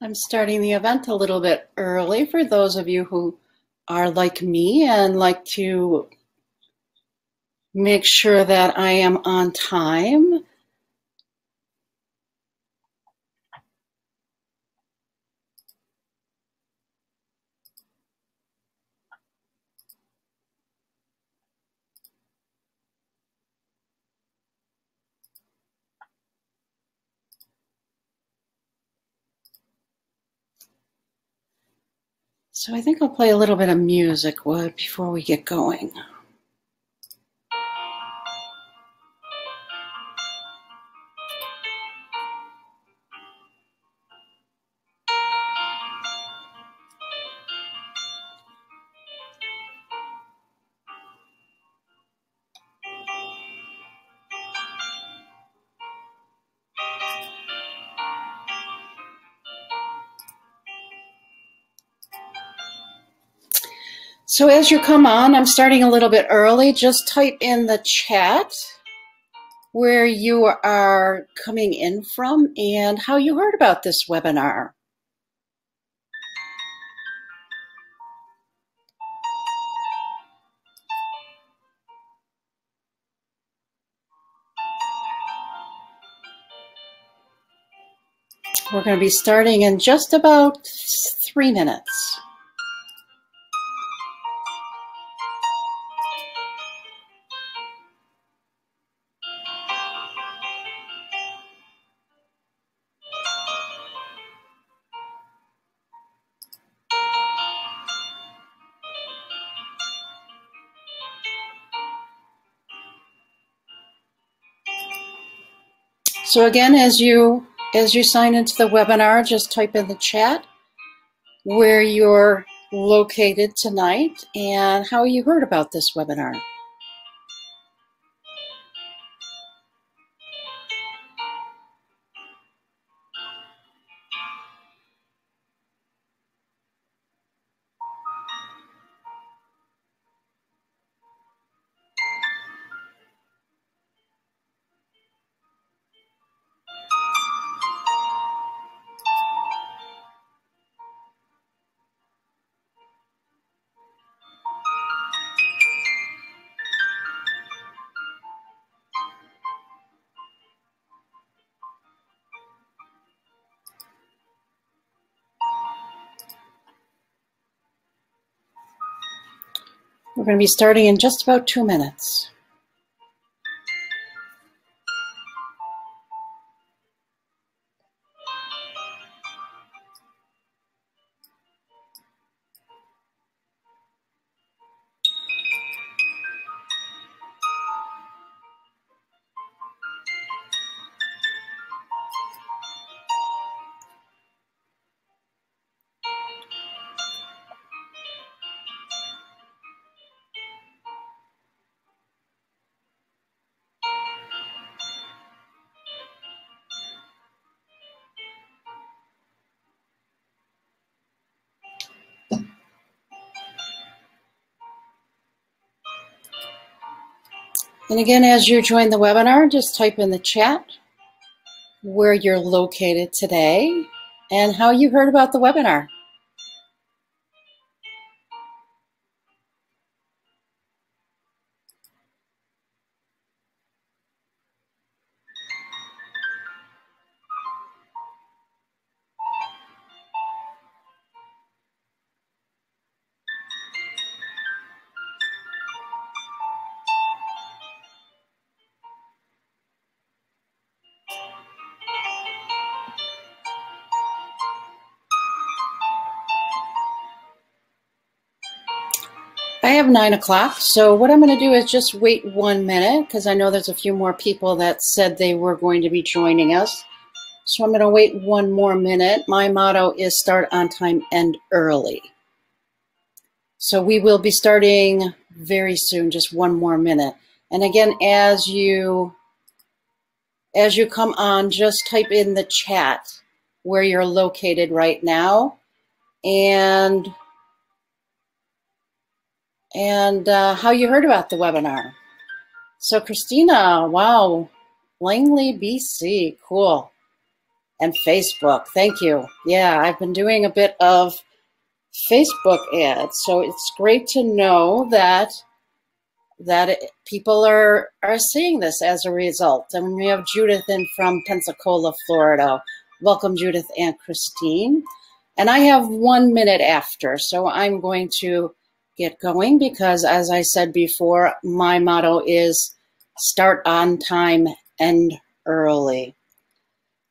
I'm starting the event a little bit early for those of you who are like me and like to make sure that I am on time. So I think I'll play a little bit of music before we get going. So as you come on, I'm starting a little bit early. Just type in the chat where you are coming in from and how you heard about this webinar. We're going to be starting in just about 3 minutes. So again, as you sign into the webinar, just type in the chat where you're located tonight and how you heard about this webinar. We're going to be starting in just about 2 minutes. And again, as you join the webinar, just type in the chat where you're located today and how you heard about the webinar. I have 9 o'clock, so what I'm going to do is just wait 1 minute because I know there's a few more people that said they were going to be joining us. So I'm going to wait 1 more minute. My motto is start on time, end early. So we will be starting very soon, just 1 more minute. And again, as you come on, just type in the chat where you're located right now and how you heard about the webinar. So Christina, wow, Langley, BC, cool. and Facebook. Thank you. Yeah, I've been doing a bit of Facebook ads, so it's great to know that people are seeing this as a result. And we have Judith in from Pensacola, Florida. Welcome, Judith and Christine. And I have 1 minute after, so I'm going to get going because, as I said before, my motto is start on time, end early.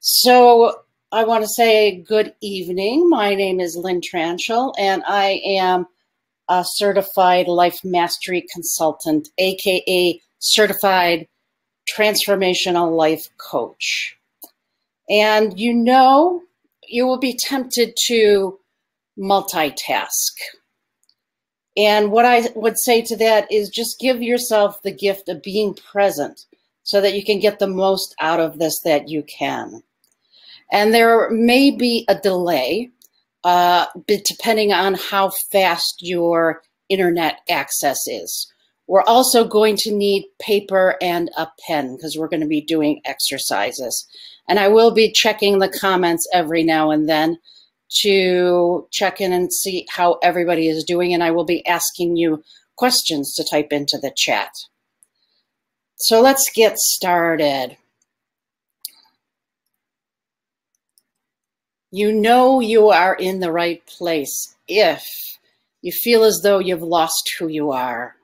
So I want to say good evening. My name is Lynn Tranchel, and I am a certified life mastery consultant, aka certified transformational life coach. And you know, you will be tempted to multitask. And what I would say to that is just give yourself the gift of being present so that you can get the most out of this that you can. And there may be a delay, depending on how fast your internet access is. We're also going to need paper and a pen because we're going to be doing exercises. And I will be checking the comments every now and then to check in and see how everybody is doing. And I will be asking you questions to type into the chat. So let's get started. You know you are in the right place if you feel as though you've lost who you are.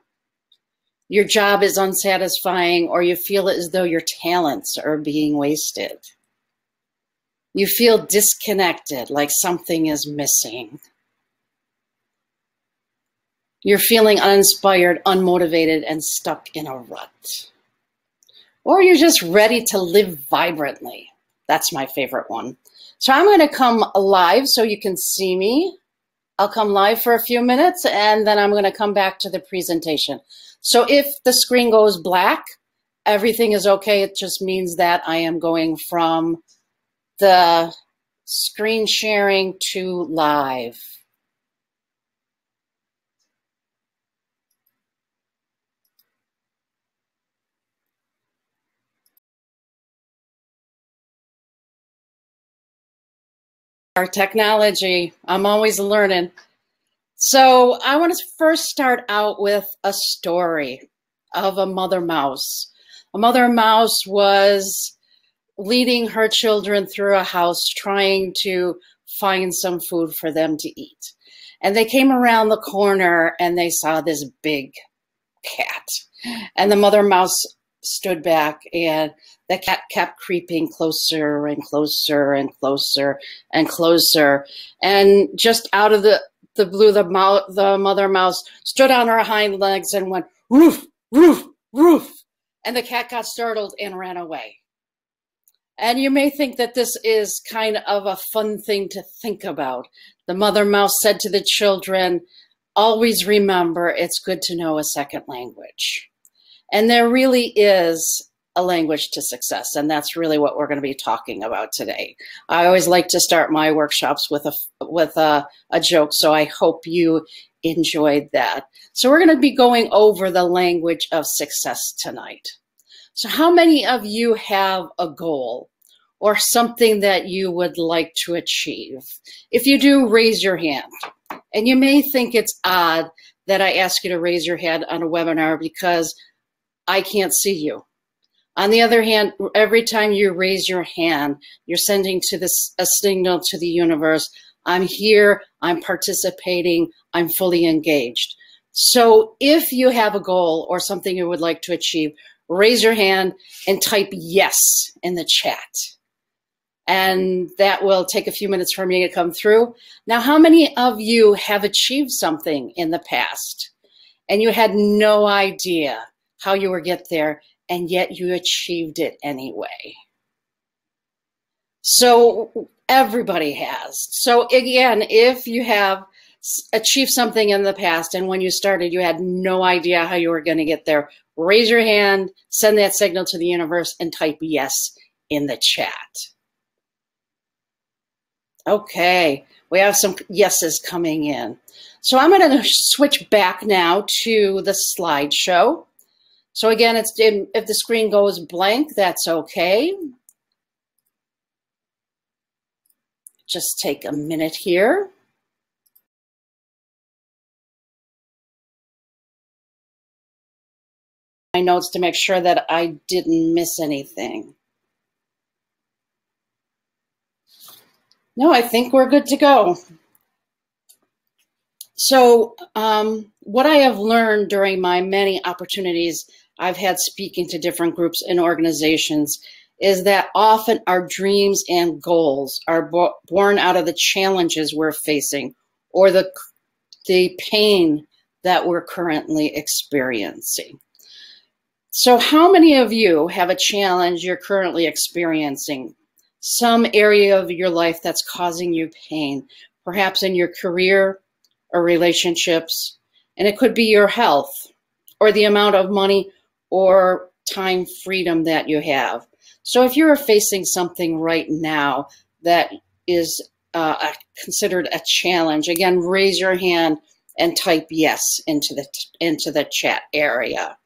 Your job is unsatisfying, or you feel as though your talents are being wasted. You feel disconnected, like something is missing. You're feeling uninspired, unmotivated, and stuck in a rut. Or you're just ready to live vibrantly. That's my favorite one. So I'm going to come live so you can see me. I'll come live for a few minutes, and then I'm going to come back to the presentation. So if the screen goes black, everything is okay. It just means that I am going from the screen sharing to live. Our technology, I'm always learning. So I want to first start out with a story of a mother mouse. A mother mouse was leading her children through a house trying to find some food for them to eat. And they came around the corner and they saw this big cat. And the mother mouse stood back, and the cat kept creeping closer and closer and closer and closer. And just out of the blue, the mother mouse stood on her hind legs and went, roof, roof, roof. And the cat got startled and ran away. And you may think that this is kind of a fun thing to think about. The mother mouse said to the children, always remember it's good to know a second language. And there really is a language to success, and that's really what we're going to be talking about today. I always like to start my workshops with a joke, so I hope you enjoyed that. So we're going to be going over the language of success tonight. So how many of you have a goal or something that you would like to achieve? If you do, raise your hand. And you may think it's odd that I ask you to raise your hand on a webinar because I can't see you. On the other hand, every time you raise your hand, you're sending a signal to the universe. I'm here, I'm participating, I'm fully engaged. So if you have a goal or something you would like to achieve, raise your hand and type yes in the chat. And that will take a few minutes for me to come through. Now, how many of you have achieved something in the past and you had no idea how you would get there, and yet you achieved it anyway? So everybody has. So again, if you have achieved something in the past and when you started, you had no idea how you were going to get there, raise your hand, send that signal to the universe, and type yes in the chat. Okay, we have some yeses coming in. So I'm going to switch back now to the slideshow. So again, if the screen goes blank, that's okay. just take a minute here. My notes to make sure that I didn't miss anything. No, I think we're good to go. So what I have learned during my many opportunities I've had speaking to different groups and organizations is that often our dreams and goals are born out of the challenges we're facing or the pain that we're currently experiencing. So how many of you have a challenge you're currently experiencing? Some area of your life that's causing you pain, perhaps in your career or relationships, and it could be your health or the amount of money or time freedom that you have. So if you're facing something right now that is considered a challenge, again, raise your hand and type yes into the chat area.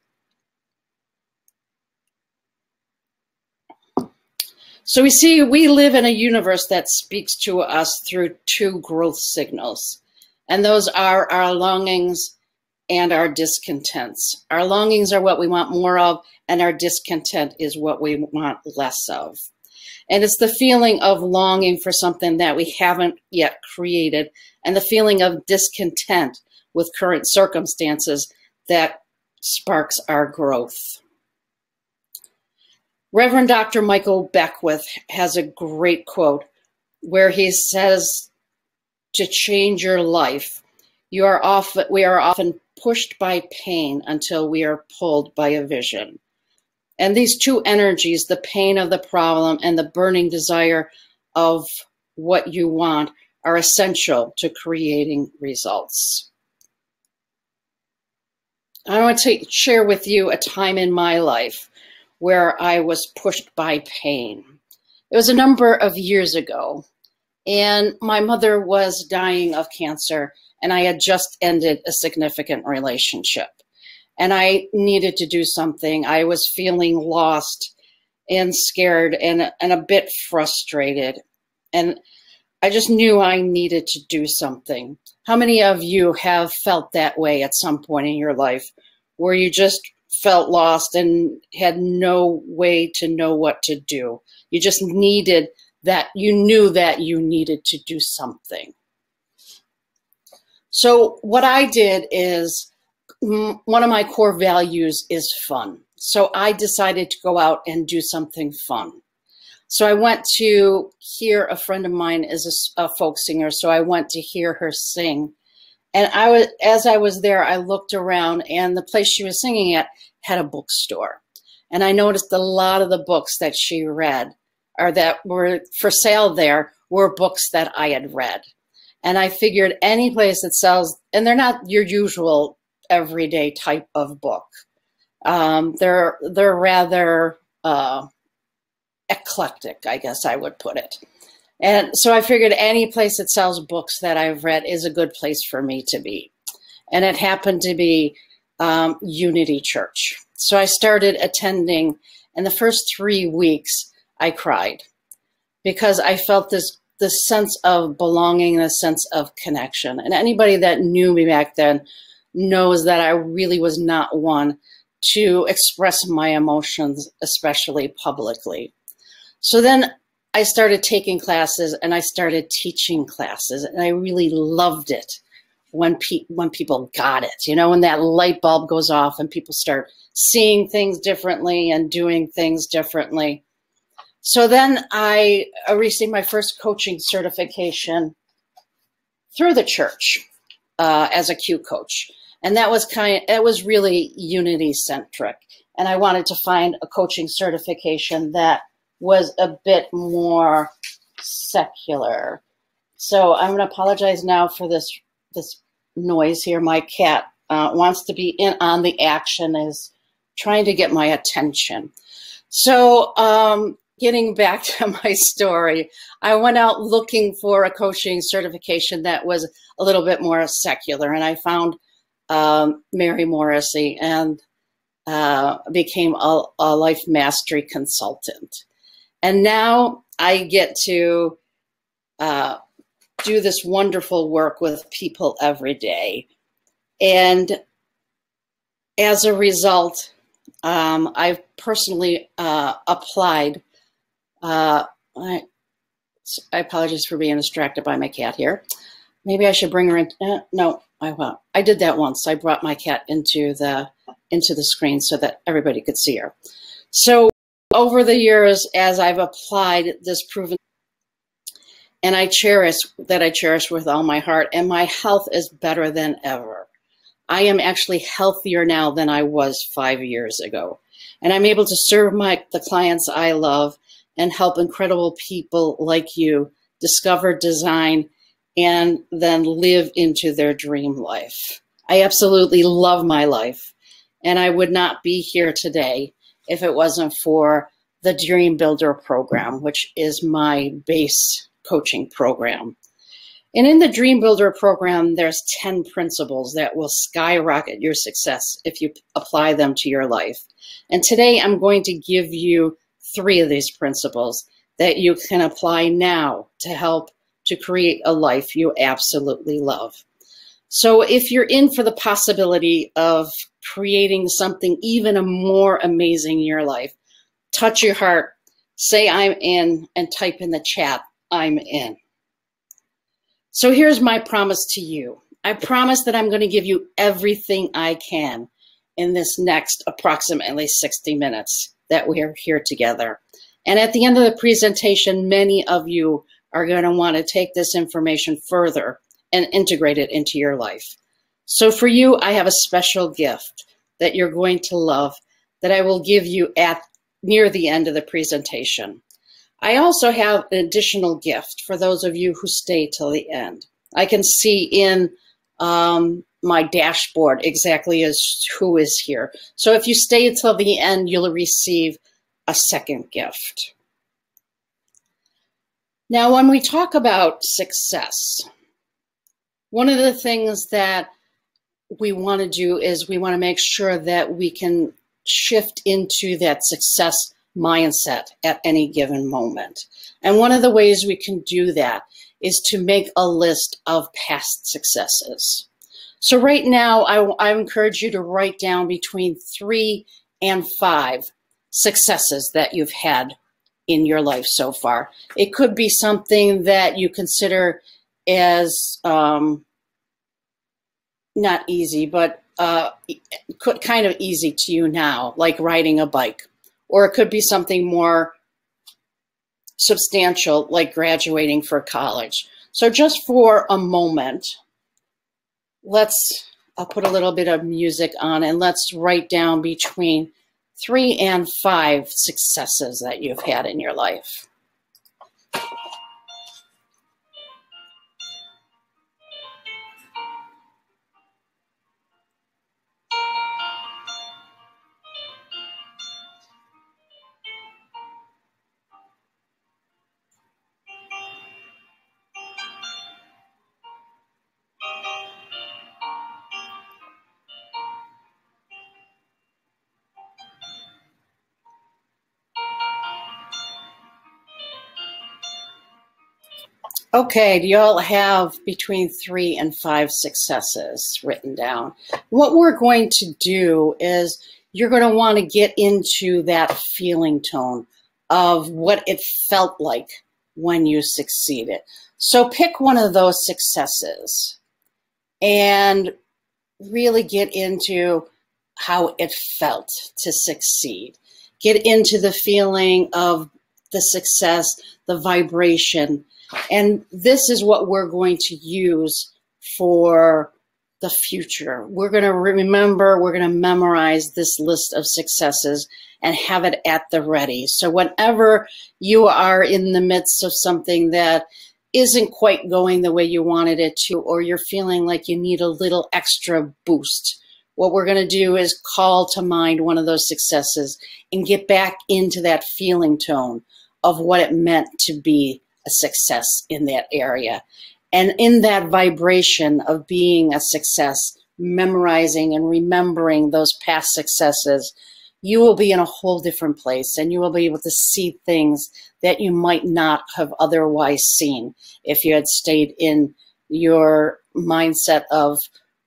So we see we live in a universe that speaks to us through two growth signals, and those are our longings and our discontents. Our longings are what we want more of, and our discontent is what we want less of. And it's the feeling of longing for something that we haven't yet created, and the feeling of discontent with current circumstances that sparks our growth. Reverend Dr. Michael Beckwith has a great quote where he says, to change your life, we are often pushed by pain until we are pulled by a vision. And these two energies, the pain of the problem and the burning desire of what you want, are essential to creating results. I want to share with you a time in my life where I was pushed by pain. It was a number of years ago, and my mother was dying of cancer, and I had just ended a significant relationship, and I needed to do something. I was feeling lost and scared and a bit frustrated, and I just knew I needed to do something. How many of you have felt that way at some point in your life, where you just felt lost and had no way to know what to do? You just needed that, you knew that you needed to do something. So what I did is, one of my core values is fun. So I decided to go out and do something fun. So I went to hear, a friend of mine is a folk singer, so I went to hear her sing. And as I was there, I looked around, and the place she was singing at had a bookstore. And I noticed a lot of the books that she read, or that were for sale there, were books that I had read. And I figured any place that sells, and they're not your usual everyday type of book. They're rather eclectic, I guess I would put it. And so I figured any place that sells books that I've read is a good place for me to be. And it happened to be Unity Church. So I started attending, and the first 3 weeks I cried because I felt this sense of belonging, a sense of connection. And anybody that knew me back then knows that I really was not one to express my emotions, especially publicly. So then I started taking classes, and I started teaching classes, and I really loved it when people got it, you know, when that light bulb goes off and people start seeing things differently and doing things differently. So then I received my first coaching certification through the church as a Q coach. And that was really Unity centric. And I wanted to find a coaching certification that was a bit more secular. So I'm going to apologize now for this noise here. My cat wants to be in on the action, is trying to get my attention. So getting back to my story, I went out looking for a coaching certification that was a little bit more secular, and I found Mary Morrissey and became a life mastery consultant. And now I get to do this wonderful work with people every day. And as a result, I've personally applied. I apologize for being distracted by my cat here. Maybe I should bring her in. No, I won't. I did that once. I brought my cat into the screen so that everybody could see her. So over the years, as I've applied this proven, and I cherish with all my heart, and my health is better than ever. I am actually healthier now than I was 5 years ago. And I'm able to serve the clients I love and help incredible people like you discover, design, and then live into their dream life. I absolutely love my life, and I would not be here today if it wasn't for the Dream Builder program, which is my base coaching program. And in the Dream Builder program, there's 10 principles that will skyrocket your success if you apply them to your life. And today I'm going to give you 3 of these principles that you can apply now to help to create a life you absolutely love. So if you're in for the possibility of creating something even more amazing in your life, touch your heart, say I'm in, and type in the chat, I'm in. So here's my promise to you. I promise that I'm going to give you everything I can in this next approximately 60 minutes that we're here together. And at the end of the presentation, many of you are going to want to take this information further and integrate it into your life. So for you, I have a special gift that you're going to love that I will give you near the end of the presentation. I also have an additional gift for those of you who stay till the end. I can see in my dashboard exactly as who is here. So if you stay until the end, you'll receive a second gift. Now, when we talk about success, one of the things that we want to do is we want to make sure that we can shift into that success mindset at any given moment. And one of the ways we can do that is to make a list of past successes. So right now, I encourage you to write down between 3 and 5 successes that you've had in your life so far. It could be something that you consider as not easy, but kind of easy to you now, like riding a bike. Or it could be something more substantial, like graduating for college. So just for a moment, I'll put a little bit of music on and let's write down between 3 and 5 successes that you've had in your life. Okay, do you all have between 3 and 5 successes written down? What we're going to do is you're going to want to get into that feeling tone of what it felt like when you succeeded. So pick one of those successes and really get into how it felt to succeed. Get into the feeling of the success, the vibration. And this is what we're going to use for the future. We're going to remember, we're going to memorize this list of successes and have it at the ready. So whenever you are in the midst of something that isn't quite going the way you wanted it to, or you're feeling like you need a little extra boost, what we're going to do is call to mind one of those successes and get back into that feeling tone of what it meant to be a success in that area. And in that vibration of being a success, memorizing and remembering those past successes, you will be in a whole different place, and you will be able to see things that you might not have otherwise seen if you had stayed in your mindset of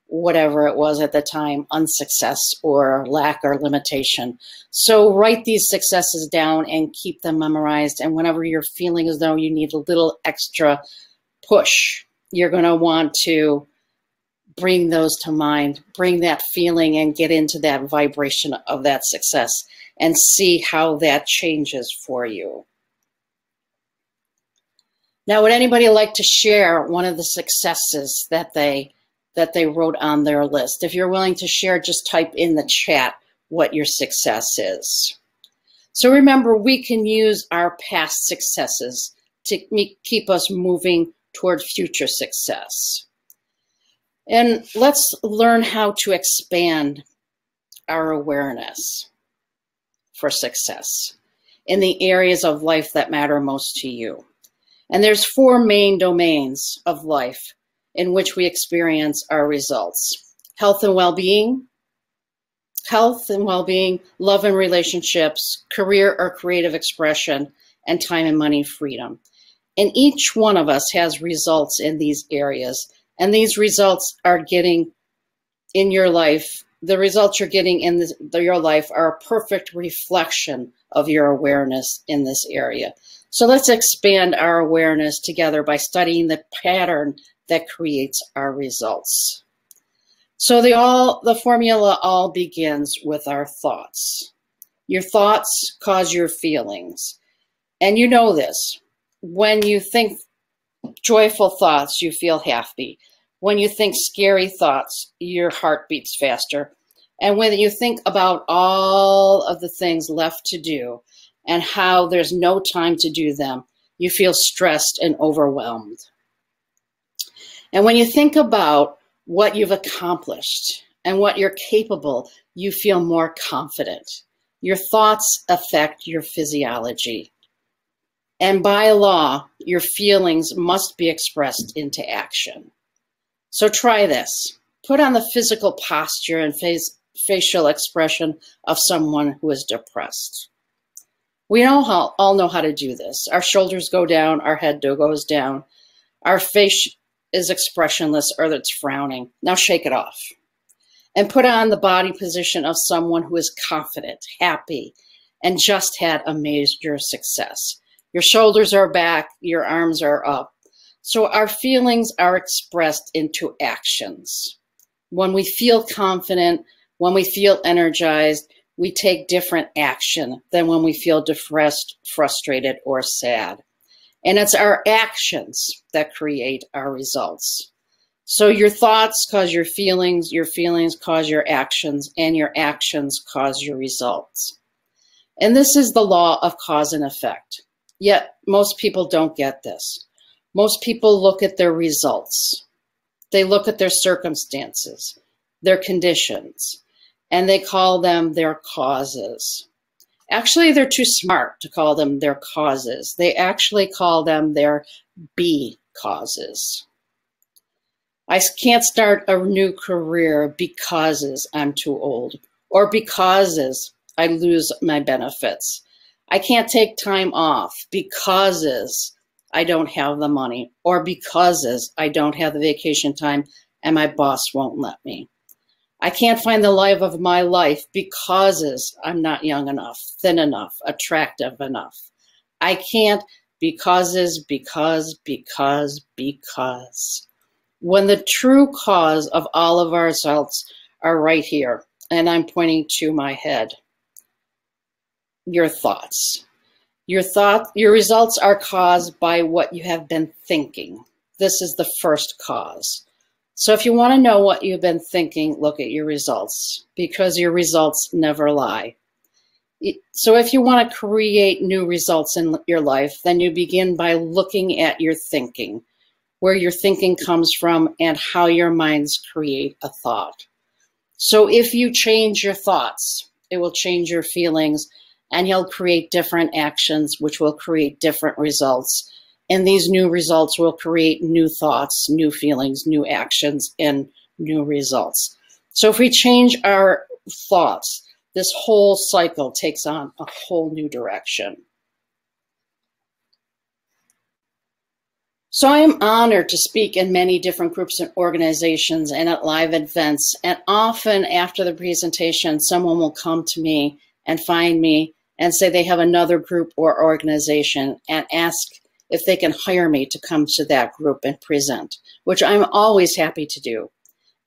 whatever it was at the time, unsuccess or lack or limitation. So write these successes down and keep them memorized. And whenever you're feeling as though you need a little extra push, you're going to want to bring those to mind, bring that feeling and get into that vibration of that success and see how that changes for you. Now, would anybody like to share one of the successes that they wrote on their list? If you're willing to share, just type in the chat what your success is. So remember, we can use our past successes to keep us moving toward future success. And let's learn how to expand our awareness for success in the areas of life that matter most to you. And there's 4 main domains of life in which we experience our results: health and well-being, love and relationships, career or creative expression, and time and money freedom. And each one of us has results in these areas. And these results are getting in your life, the results you're getting in your life are a perfect reflection of your awareness in this area. So let's expand our awareness together by studying the pattern that creates our results. So the formula all begins with our thoughts. Your thoughts cause your feelings. And you know this. When you think joyful thoughts, you feel happy. When you think scary thoughts, your heart beats faster. And when you think about all of the things left to do and how there's no time to do them, you feel stressed and overwhelmed. And when you think about what you've accomplished and what you're capable, you feel more confident. Your thoughts affect your physiology. And by law, your feelings must be expressed into action. So try this. Put on the physical posture and facial expression of someone who is depressed. We all know how to do this. Our shoulders go down, our head goes down, our face is expressionless or it's frowning. Now shake it off. And put on the body position of someone who is confident, happy, and just had a major success. Your shoulders are back, your arms are up. So our feelings are expressed into actions. When we feel confident, when we feel energized, we take different action than when we feel depressed, frustrated, or sad. And it's our actions that create our results. So your thoughts cause your feelings cause your actions, and your actions cause your results. And this is the law of cause and effect. Yet most people don't get this. Most people look at their results. They look at their circumstances, their conditions, and they call them their causes. Actually, they're too smart to call them their causes. They actually call them their be causes. I can't start a new career because I'm too old, or because I lose my benefits. I can't take time off because I don't have the money, or because I don't have the vacation time and my boss won't let me. I can't find the life of my life because I'm not young enough, thin enough, attractive enough. I can't because. When the true cause of all of our results are right here, and I'm pointing to my head. Your thoughts. Your results are caused by what you have been thinking. This is the first cause. So if you want to know what you've been thinking, look at your results, because your results never lie. So if you want to create new results in your life, then you begin by looking at your thinking, where your thinking comes from and how your minds create a thought. So if you change your thoughts, it will change your feelings, and you'll create different actions, which will create different results. And these new results will create new thoughts, new feelings, new actions, and new results. So if we change our thoughts, this whole cycle takes on a whole new direction. So I am honored to speak in many different groups and organizations and at live events. And often after the presentation, someone will come to me and find me and say they have another group or organization and ask if they can hire me to come to that group and present, which I'm always happy to do.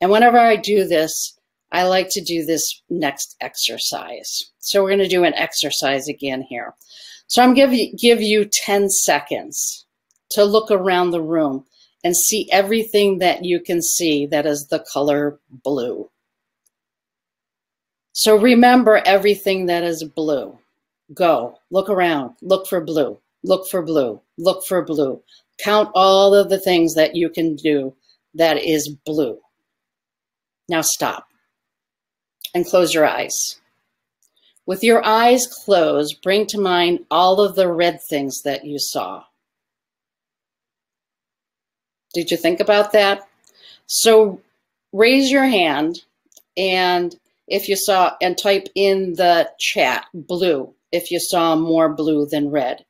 And whenever I do this, I like to do this next exercise. So we're going to do an exercise again here. So I'm going to give you 10 seconds to look around the room and see everything that you can see that is the color blue. So remember everything that is blue. Go, look around, look for blue, look for blue, look for blue. Count all of the things that you can do that is blue. Now stop and close your eyes. With your eyes closed, bring to mind all of the red things that you saw. Did you think about that? So raise your hand, and if you saw, and type in the chat blue if you saw more blue than red.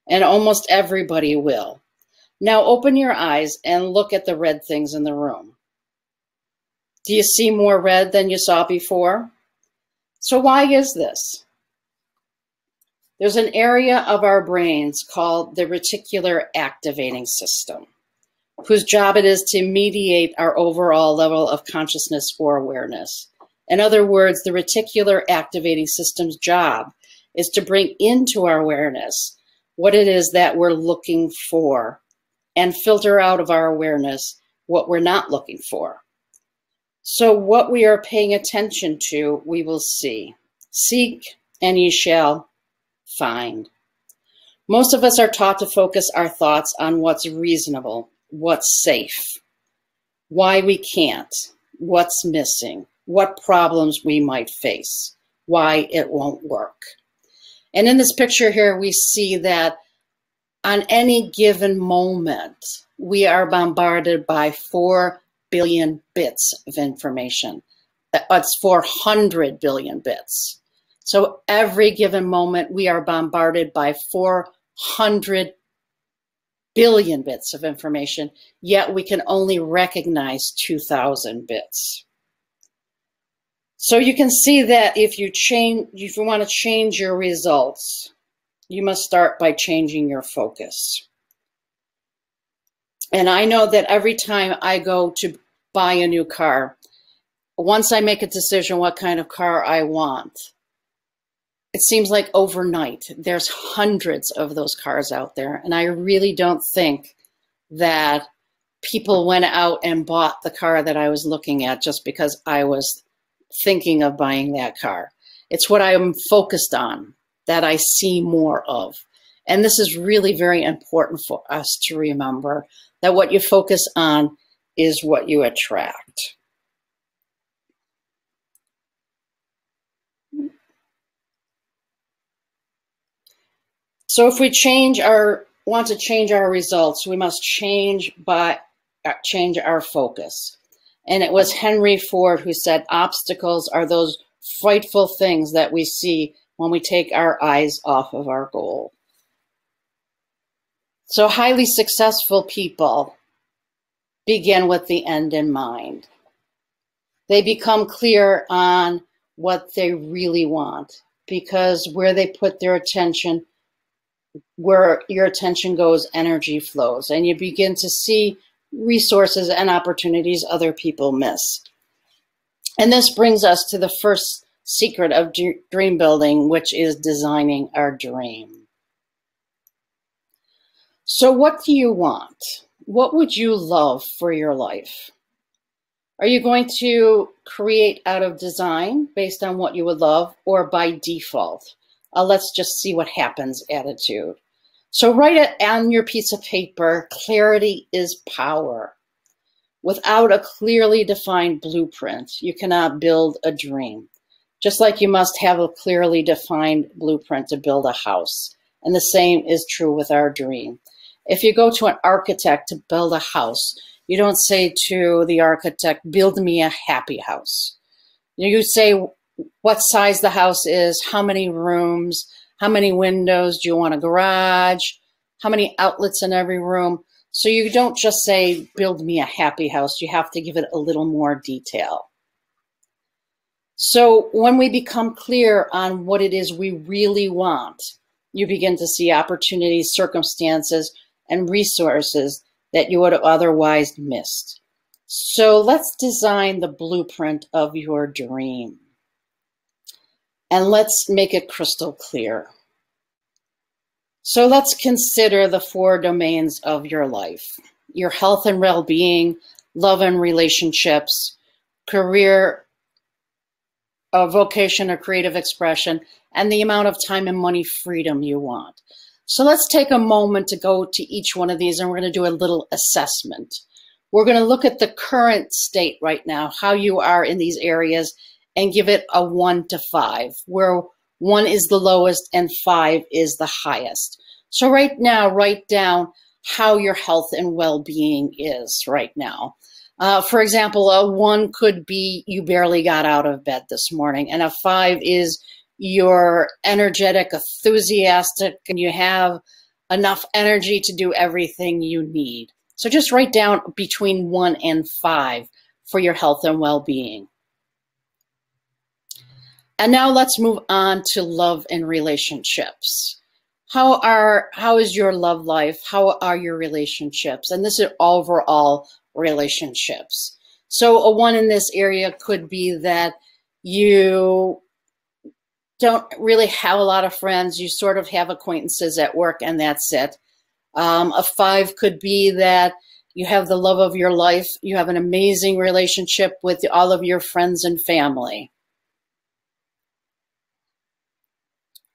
And almost everybody will. Now open your eyes and look at the red things in the room. Do you see more red than you saw before? So why is this? There's an area of our brains called the reticular activating system, whose job it is to mediate our overall level of consciousness or awareness. In other words, the reticular activating system's job is to bring into our awareness what it is that we're looking for and filter out of our awareness what we're not looking for. So what we are paying attention to, we will see. Seek and ye shall find. Most of us are taught to focus our thoughts on what's reasonable, what's safe, why we can't, what's missing, what problems we might face, why it won't work. And in this picture here, we see that on any given moment, we are bombarded by 4 billion bits of information. That's 400 billion bits. So every given moment, we are bombarded by 400 billion bits of information, yet we can only recognize 2,000 bits. So you can see that if you want to change your results, you must start by changing your focus. And I know that every time I go to buy a new car, once I make a decision what kind of car I want, it seems like overnight there's hundreds of those cars out there. And I really don't think that people went out and bought the car that I was looking at just because I was thinking of buying that car. It's what I'm focused on that I see more of. And this is really very important for us to remember, that what you focus on is what you attract. So if we want to change our results, we must change our focus. And it was Henry Ford who said, obstacles are those frightful things that we see when we take our eyes off of our goal. So highly successful people begin with the end in mind. They become clear on what they really want, because where they put their attention, where your attention goes, energy flows, and you begin to see resources and opportunities other people miss. And this brings us to the first secret of dream building, which is designing our dream. So what do you want? What would you love for your life? Are you going to create out of design based on what you would love, or by default? Let's just see what happens attitude. So write it on your piece of paper. Clarity is power. Without a clearly defined blueprint, you cannot build a dream. Just like you must have a clearly defined blueprint to build a house. And the same is true with our dream. If you go to an architect to build a house, you don't say to the architect, build me a happy house. You say, what size the house is, how many rooms, how many windows, do you want a garage, how many outlets in every room. So you don't just say, build me a happy house. You have to give it a little more detail. So when we become clear on what it is we really want, you begin to see opportunities, circumstances, and resources that you would have otherwise missed. So let's design the blueprint of your dream. And let's make it crystal clear. So let's consider the 4 domains of your life: your health and well-being, love and relationships, career, vocation or creative expression, and the amount of time and money freedom you want. So let's take a moment to go to each one of these, and we're going to do a little assessment. We're going to look at the current state right now, how you are in these areas, and give it a 1 to 5, where 1 is the lowest and 5 is the highest. So right now, write down how your health and well-being is right now. For example, a 1 could be you barely got out of bed this morning, and a 5 is you're energetic, enthusiastic, and you have enough energy to do everything you need. So just write down between 1 and 5 for your health and well-being. And now let's move on to love and relationships. How is your love life? How are your relationships? And this is overall relationships. So a 1 in this area could be that you don't really have a lot of friends. You sort of have acquaintances at work and that's it. A 5 could be that you have the love of your life. You have an amazing relationship with all of your friends and family.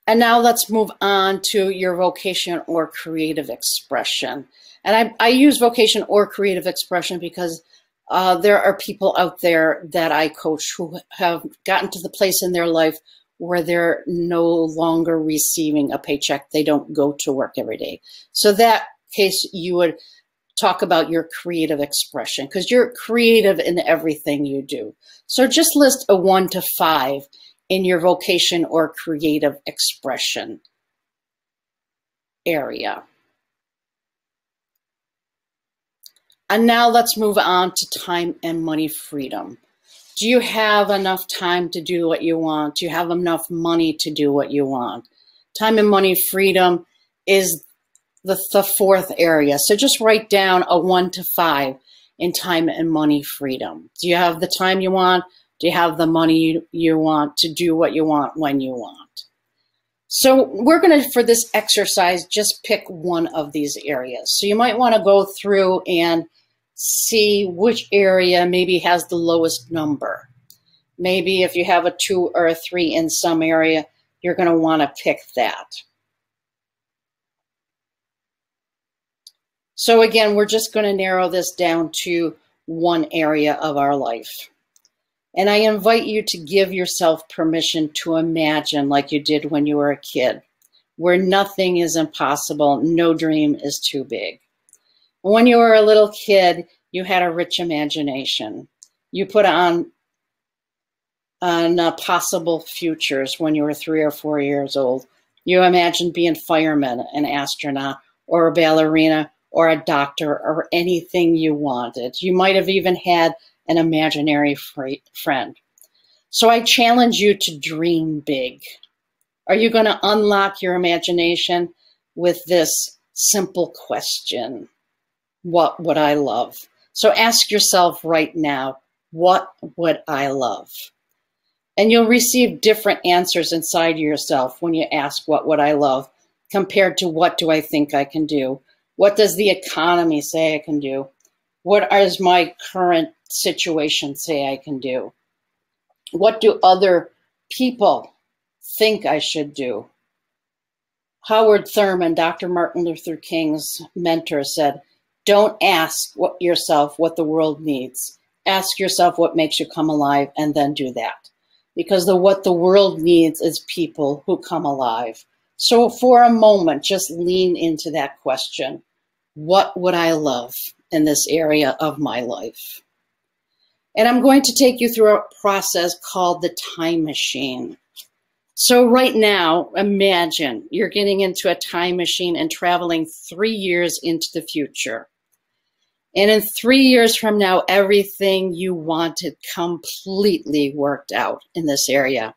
And now let's move on to your vocation or creative expression. And I use vocation or creative expression because there are people out there that I coach who have gotten to the place in their life where they're no longer receiving a paycheck. They don't go to work every day. So that case, you would talk about your creative expression because you're creative in everything you do. So just list a 1 to 5 in your vocation or creative expression area. And now let's move on to time and money freedom. Do you have enough time to do what you want? Do you have enough money to do what you want? Time and money freedom is the 4th area. So just write down a 1 to 5 in time and money freedom. Do you have the time you want? Do you have the money you want to do what you want when you want? So we're going to, for this exercise, just pick one of these areas. So you might want to go through and see which area maybe has the lowest number. Maybe if you have a 2 or a 3 in some area, you're going to want to pick that. So again, we're just going to narrow this down to one area of our life. And I invite you to give yourself permission to imagine like you did when you were a kid, where nothing is impossible, no dream is too big. When you were a little kid, you had a rich imagination. You put on possible futures when you were 3 or 4 years old. You imagined being a fireman, an astronaut, or a ballerina, or a doctor, or anything you wanted. You might have even had an imaginary friend. So I challenge you to dream big. Are you going to unlock your imagination with this simple question? What would I love? So ask yourself right now, what would I love? And you'll receive different answers inside yourself when you ask, what would I love, compared to what do I think I can do? What does the economy say I can do? What does my current situation say I can do? What do other people think I should do? Howard Thurman, Dr. Martin Luther King's mentor, said, don't ask yourself what the world needs. Ask yourself what makes you come alive and then do that. Because what the world needs is people who come alive. So for a moment, just lean into that question. What would I love in this area of my life? And I'm going to take you through a process called the time machine. So right now, imagine you're getting into a time machine and traveling 3 years into the future. And in 3 years from now, everything you wanted completely worked out in this area.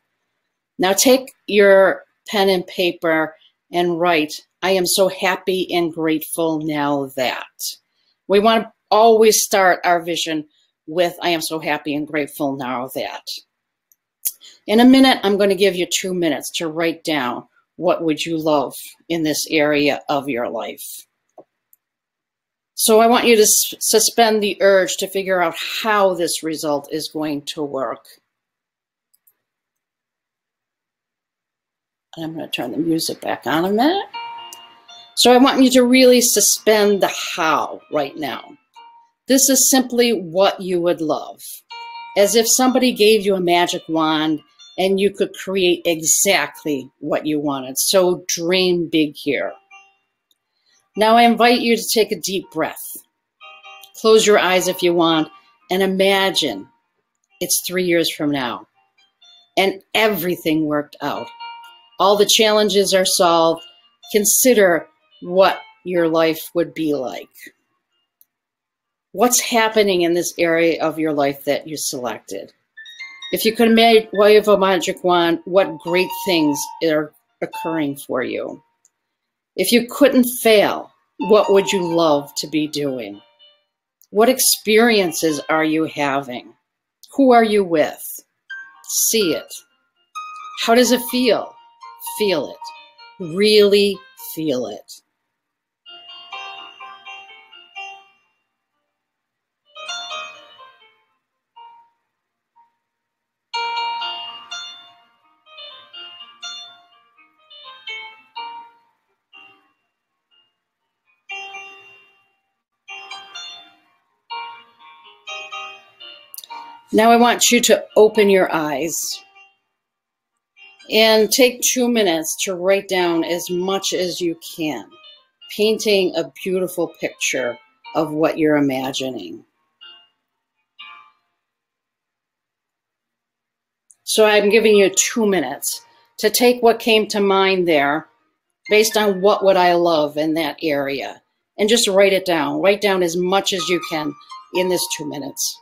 Now take your pen and paper and write, I am so happy and grateful now that. We want to always start our vision with, I am so happy and grateful now that. In a minute, I'm going to give you 2 minutes to write down what would you love in this area of your life. So I want you to suspend the urge to figure out how this result is going to work. I'm going to turn the music back on a minute. So I want you to really suspend the how right now. This is simply what you would love. As if somebody gave you a magic wand and you could create exactly what you wanted. So dream big here. Now I invite you to take a deep breath. Close your eyes if you want and imagine it's 3 years from now and everything worked out. All the challenges are solved. Consider what your life would be like. What's happening in this area of your life that you selected? If you could wave a magic wand, what great things are occurring for you? If you couldn't fail, what would you love to be doing? What experiences are you having? Who are you with? See it. How does it feel? Feel it. Really feel it. Now I want you to open your eyes and take 2 minutes to write down as much as you can, painting a beautiful picture of what you're imagining. So I'm giving you 2 minutes to take what came to mind there based on what would I love in that area and just write it down. Write down as much as you can in this 2 minutes.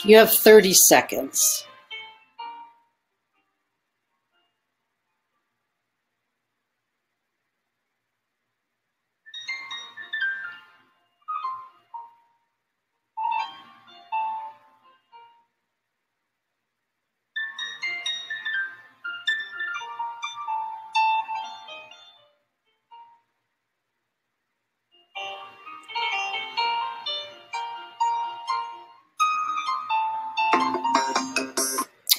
You have 30 seconds.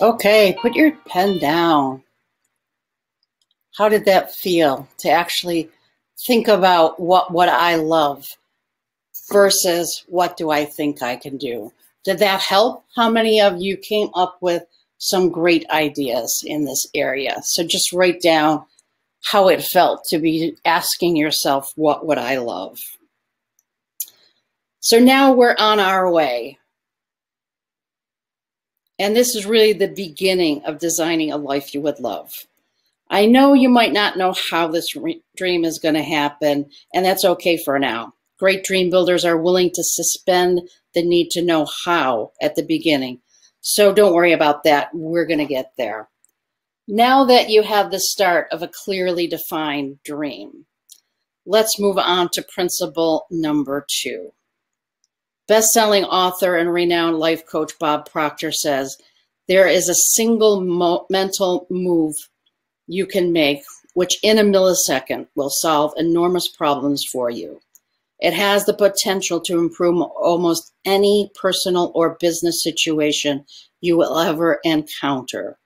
Okay, put your pen down. How did that feel to actually think about what I love versus what do I think I can do? Did that help? How many of you came up with some great ideas in this area? So just write down how it felt to be asking yourself, what would I love? So now we're on our way. And this is really the beginning of designing a life you would love. I know you might not know how this dream is going to happen, and that's okay for now. Great dream builders are willing to suspend the need to know how at the beginning. So don't worry about that. We're going to get there. Now that you have the start of a clearly defined dream, let's move on to principle number 2. Best-selling author and renowned life coach Bob Proctor says, there is a single mental move you can make, which in a millisecond will solve enormous problems for you. It has the potential to improve almost any personal or business situation you will ever encounter.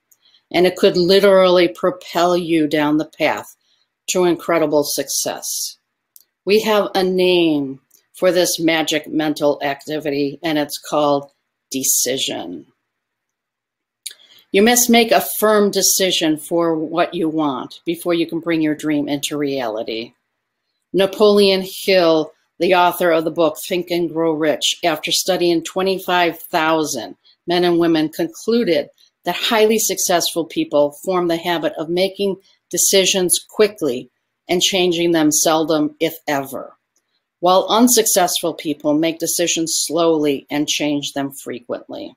And it could literally propel you down the path to incredible success. We have a name for this magic mental activity, and it's called decision. You must make a firm decision for what you want before you can bring your dream into reality. Napoleon Hill, the author of the book Think and Grow Rich, after studying 25,000 men and women, concluded that highly successful people form the habit of making decisions quickly and changing them seldom, if ever, while unsuccessful people make decisions slowly and change them frequently.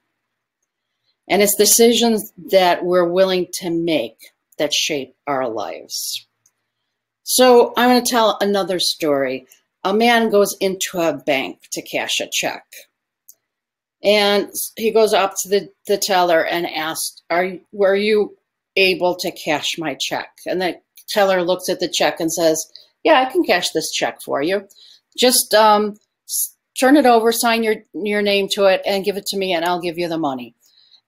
And it's decisions that we're willing to make that shape our lives. So I'm going to tell another story. A man goes into a bank to cash a check. And he goes up to the teller and asks, were you able to cash my check? And the teller looks at the check and says, yeah, I can cash this check for you. Just turn it over, sign your name to it, and give it to me, and I'll give you the money.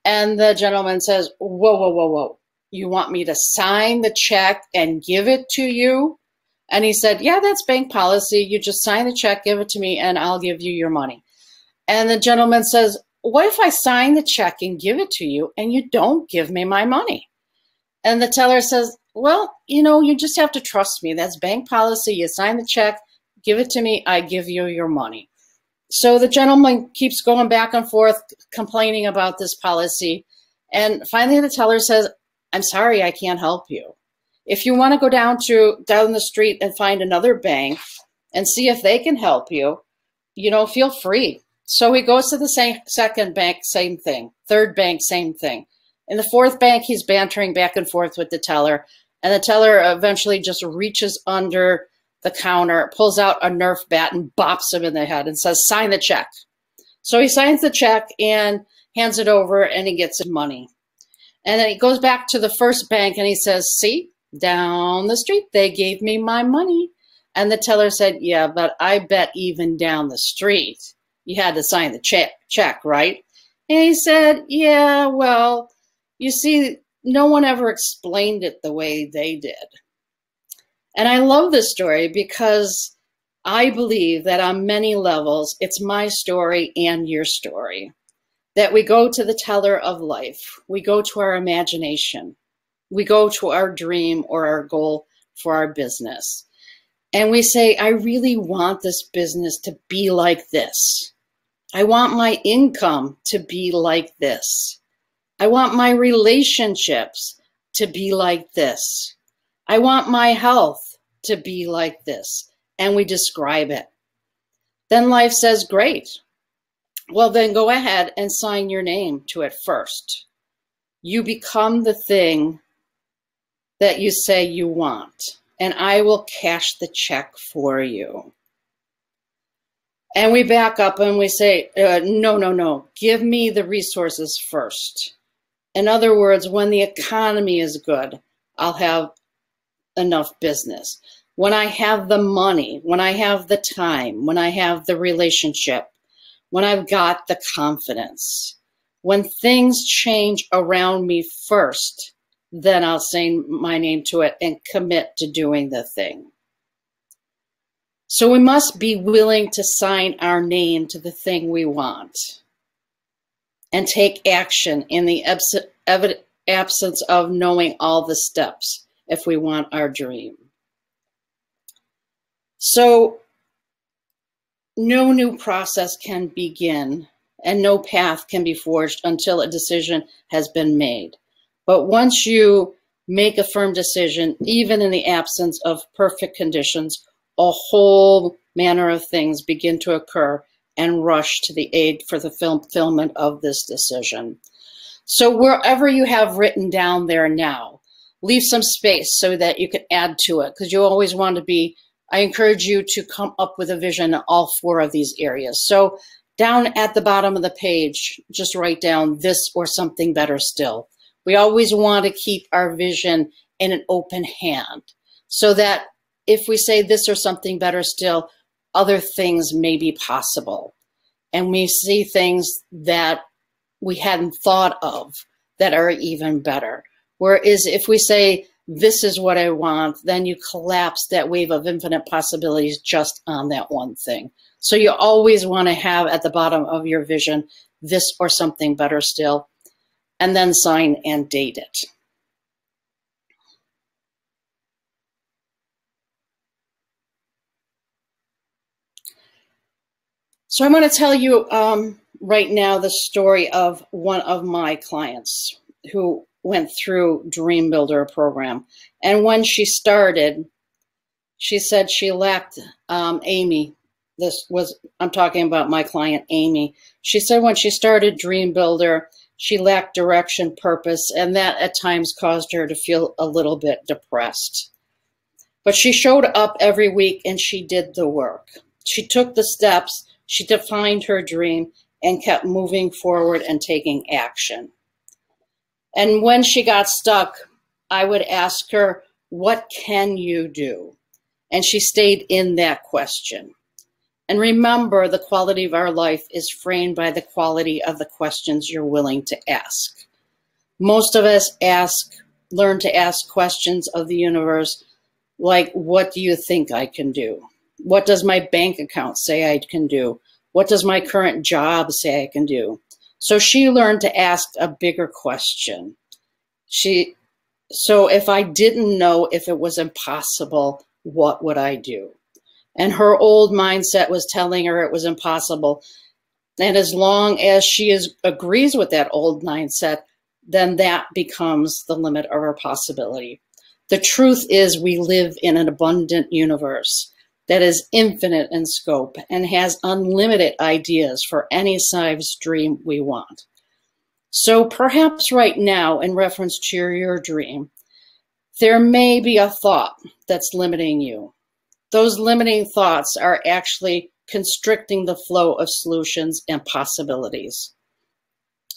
And the gentleman says, whoa, whoa, whoa, whoa. You want me to sign the check and give it to you? And he said, yeah, that's bank policy. You just sign the check, give it to me, and I'll give you your money. And the gentleman says, what if I sign the check and give it to you and you don't give me my money? And the teller says, well, you just have to trust me. That's bank policy. You sign the check, give it to me, I give you your money. So the gentleman keeps going back and forth, complaining about this policy. And finally the teller says, I'm sorry, I can't help you. If you want to go down the street and find another bank and see if they can help you, feel free. So he goes to the second bank, same thing. Third bank, same thing. In the fourth bank, he's bantering back and forth with the teller. And the teller eventually just reaches under the counter, pulls out a Nerf bat and bops him in the head and says, sign the check. So he signs the check and hands it over, and he gets his money. And then he goes back to the first bank and he says, see, down the street, they gave me my money. And the teller said, yeah, but I bet even down the street, you had to sign the check, right? And he said, yeah, well, you see, no one ever explained it the way they did. And I love this story because I believe that on many levels, it's my story and your story. That we go to the teller of life. We go to our imagination. We go to our dream or our goal for our business. And we say, I really want this business to be like this. I want my income to be like this. I want my relationships to be like this. I want my health to be like this. And we describe it. Then life says, great. Well, then go ahead and sign your name to it first. You become the thing that you say you want, and I will cash the check for you. And we back up and we say, no, give me the resources first. In other words, when the economy is good, I'll have enough business. When I have the money, when I have the time, when I have the relationship, when I've got the confidence, when things change around me first, then I'll say my name to it and commit to doing the thing. So we must be willing to sign our name to the thing we want and take action in the absence of knowing all the steps if we want our dream. So no new process can begin and no path can be forged until a decision has been made. But once you make a firm decision, even in the absence of perfect conditions, a whole manner of things begin to occur and rush to the aid for the fulfillment of this decision. So wherever you have written down there now, leave some space so that you can add to it, because you always want to be, I encourage you to come up with a vision in all 4 of these areas. So down at the bottom of the page, just write down this or something better still. We always want to keep our vision in an open hand so that if we say this or something better still, other things may be possible. And we see things that we hadn't thought of that are even better. Whereas if we say, this is what I want, then you collapse that wave of infinite possibilities just on that one thing. So you always want to have at the bottom of your vision, this or something better still, and then sign and date it. So I'm going to tell you right now the story of one of my clients who went through Dream Builder program. And when she started, she said she lacked Amy. I'm talking about my client, Amy. She said when she started Dream Builder, she lacked direction, purpose, and that at times caused her to feel a little bit depressed. But she showed up every week and she did the work. She took the steps, she defined her dream, and kept moving forward and taking action. And when she got stuck, I would ask her, what can you do? And she stayed in that question. And remember, the quality of our life is framed by the quality of the questions you're willing to ask. Most of us learn to ask questions of the universe like, what do you think I can do? What does my bank account say I can do? What does my current job say I can do? So she learned to ask a bigger question. So if I didn't know if it was impossible, what would I do? And her old mindset was telling her it was impossible. And as long as she agrees with that old mindset, then that becomes the limit of her possibility. The truth is we live in an abundant universe that is infinite in scope and has unlimited ideas for any size dream we want. So perhaps right now, in reference to your dream, there may be a thought that's limiting you. Those limiting thoughts are actually constricting the flow of solutions and possibilities.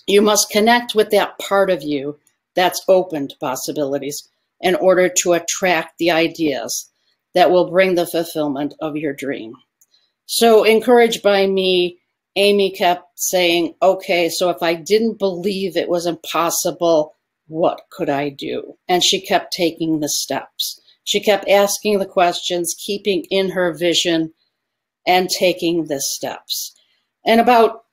You must connect with that part of you that's open to possibilities in order to attract the ideas that will bring the fulfillment of your dream. So encouraged by me, Amy kept saying, okay, so if I didn't believe it was impossible, what could I do? And she kept taking the steps. She kept asking the questions, keeping in her vision, and taking the steps. And about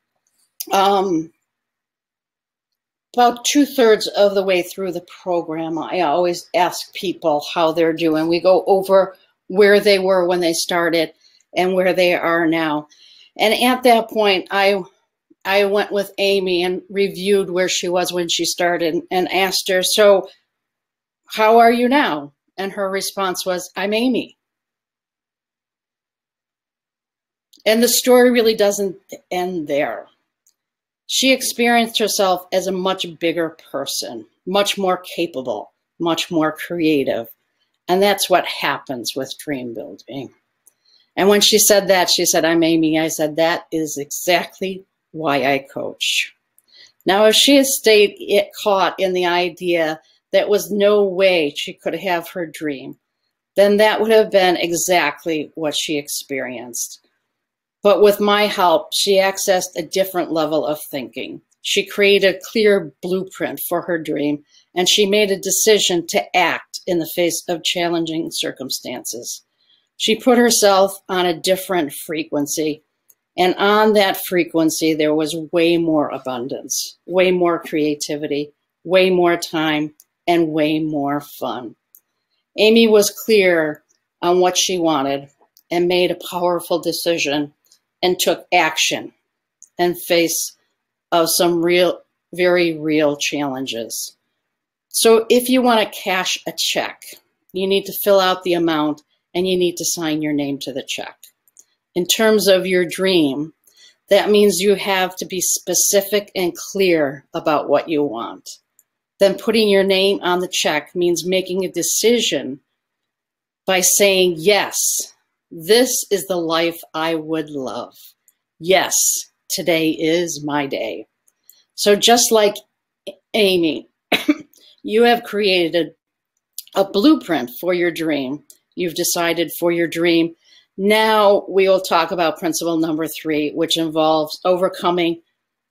2/3 of the way through the program, I always ask people how they're doing. We go over where they were when they started and where they are now. And at that point, I went with Amy and reviewed where she was when she started and asked her, so how are you now? And her response was, I'm Amy. And the story really doesn't end there. She experienced herself as a much bigger person, much more capable, much more creative. And that's what happens with dream building. And when she said that, she said, I'm Amy. I said, that is exactly why I coach. Now, if she had stayed caught in the idea that was no way she could have her dream, then that would have been exactly what she experienced. But with my help, she accessed a different level of thinking. She created a clear blueprint for her dream, and she made a decision to act in the face of challenging circumstances. She put herself on a different frequency, and on that frequency, there was way more abundance, way more creativity, way more time, and way more fun. Amy was clear on what she wanted and made a powerful decision and took action and faced of some very real challenges. So if you want to cash a check, you need to fill out the amount and you need to sign your name to the check. In terms of your dream, that means you have to be specific and clear about what you want. Then putting your name on the check means making a decision by saying, yes, this is the life I would love. Yes, today is my day. So just like Amy, you have created a blueprint for your dream. You've decided for your dream. Now we will talk about principle number 3, which involves overcoming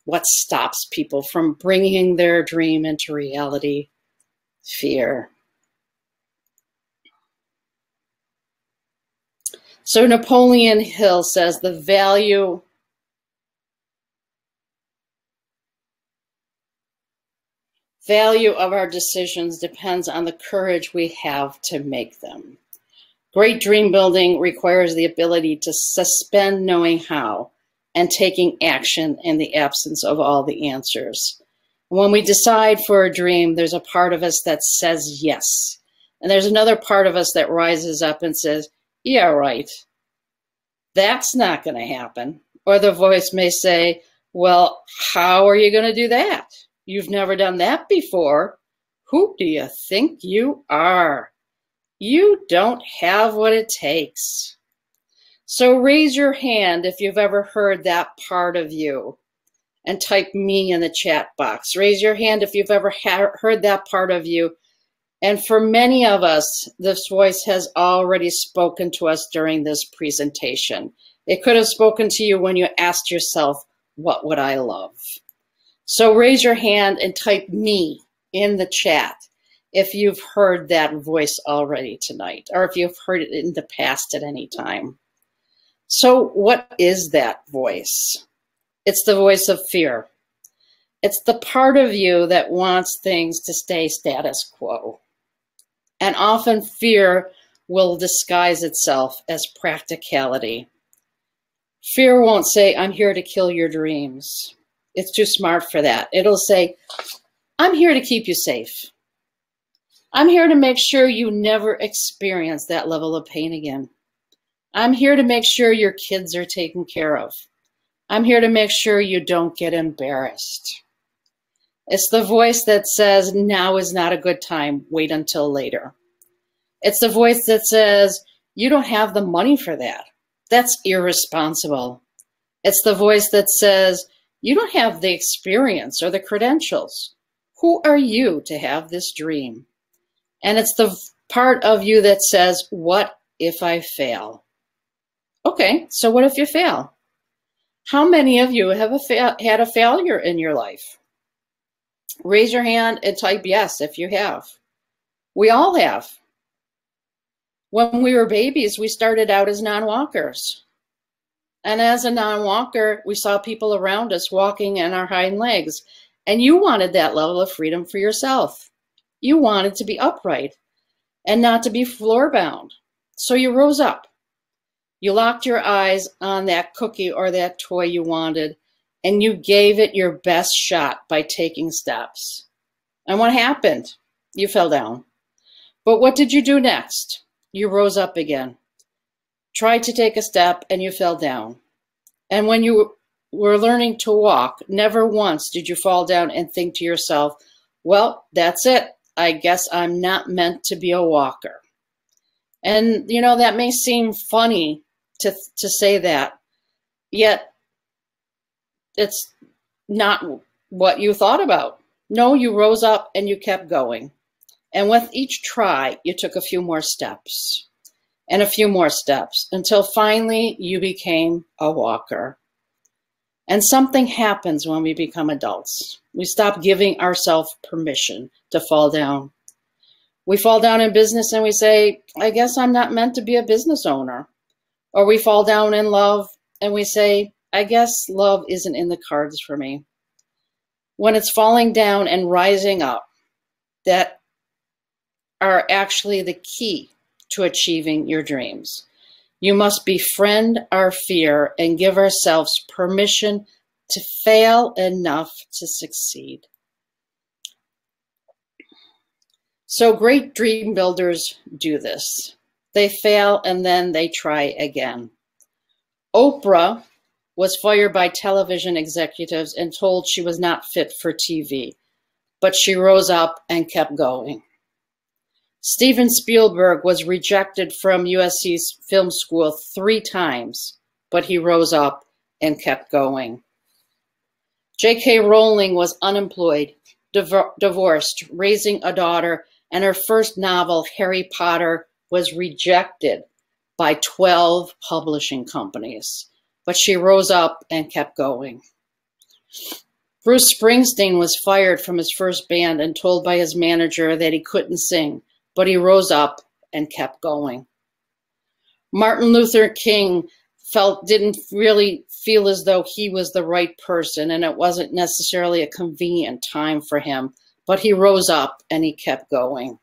what stops people from bringing their dream into reality: fear. So Napoleon Hill says the value of our decisions depends on the courage we have to make them. Great dream building requires the ability to suspend knowing how and taking action in the absence of all the answers. When we decide for a dream, there's a part of us that says yes. And there's another part of us that rises up and says, yeah, right. That's not going to happen. Or the voice may say, well, how are you going to do that? You've never done that before. Who do you think you are? You don't have what it takes. So raise your hand if you've ever heard that part of you and type me in the chat box. Raise your hand if you've ever heard that part of you. And for many of us, this voice has already spoken to us during this presentation. It could have spoken to you when you asked yourself, what would I love? So raise your hand and type me in the chat if you've heard that voice already tonight, or if you've heard it in the past at any time. So what is that voice? It's the voice of fear. It's the part of you that wants things to stay status quo. And often fear will disguise itself as practicality. Fear won't say, I'm here to kill your dreams. It's too smart for that. It'll say, I'm here to keep you safe. I'm here to make sure you never experience that level of pain again. I'm here to make sure your kids are taken care of. I'm here to make sure you don't get embarrassed. It's the voice that says, now is not a good time, wait until later. It's the voice that says, you don't have the money for that. That's irresponsible. It's the voice that says, you don't have the experience or the credentials. Who are you to have this dream? And it's the part of you that says, what if I fail? Okay, so what if you fail? How many of you have had a failure in your life? Raise your hand and type yes if you have. We all have. When we were babies, we started out as non-walkers. And as a non-walker, we saw people around us walking on our hind legs. And you wanted that level of freedom for yourself. You wanted to be upright and not to be floor-bound. So you rose up. You locked your eyes on that cookie or that toy you wanted, and you gave it your best shot by taking steps. And what happened? You fell down. But what did you do next? You rose up again, tried to take a step, and you fell down. And when you were learning to walk, never once did you fall down and think to yourself, well, that's it. I guess I'm not meant to be a walker. And, you know, that may seem funny to say that, yet it's not what you thought about. No, you rose up and you kept going. And with each try, you took a few more steps and a few more steps until finally you became a walker. And something happens when we become adults. We stop giving ourselves permission to fall down. We fall down in business and we say, I guess I'm not meant to be a business owner. Or we fall down in love and we say, I guess love isn't in the cards for me. When it's falling down and rising up, that are actually the key to achieving your dreams. You must befriend our fear and give ourselves permission to fail enough to succeed. So great dream builders do this. They fail and then they try again. Oprah was fired by television executives and told she was not fit for TV, but she rose up and kept going. Steven Spielberg was rejected from USC's film school 3 times, but he rose up and kept going. J.K. Rowling was unemployed, divorced, raising a daughter, and her first novel, Harry Potter, was rejected by 12 publishing companies, but she rose up and kept going. Bruce Springsteen was fired from his first band and told by his manager that he couldn't sing, but he rose up and kept going. Martin Luther King didn't really feel as though he was the right person, and it wasn't necessarily a convenient time for him, but he rose up and he kept going.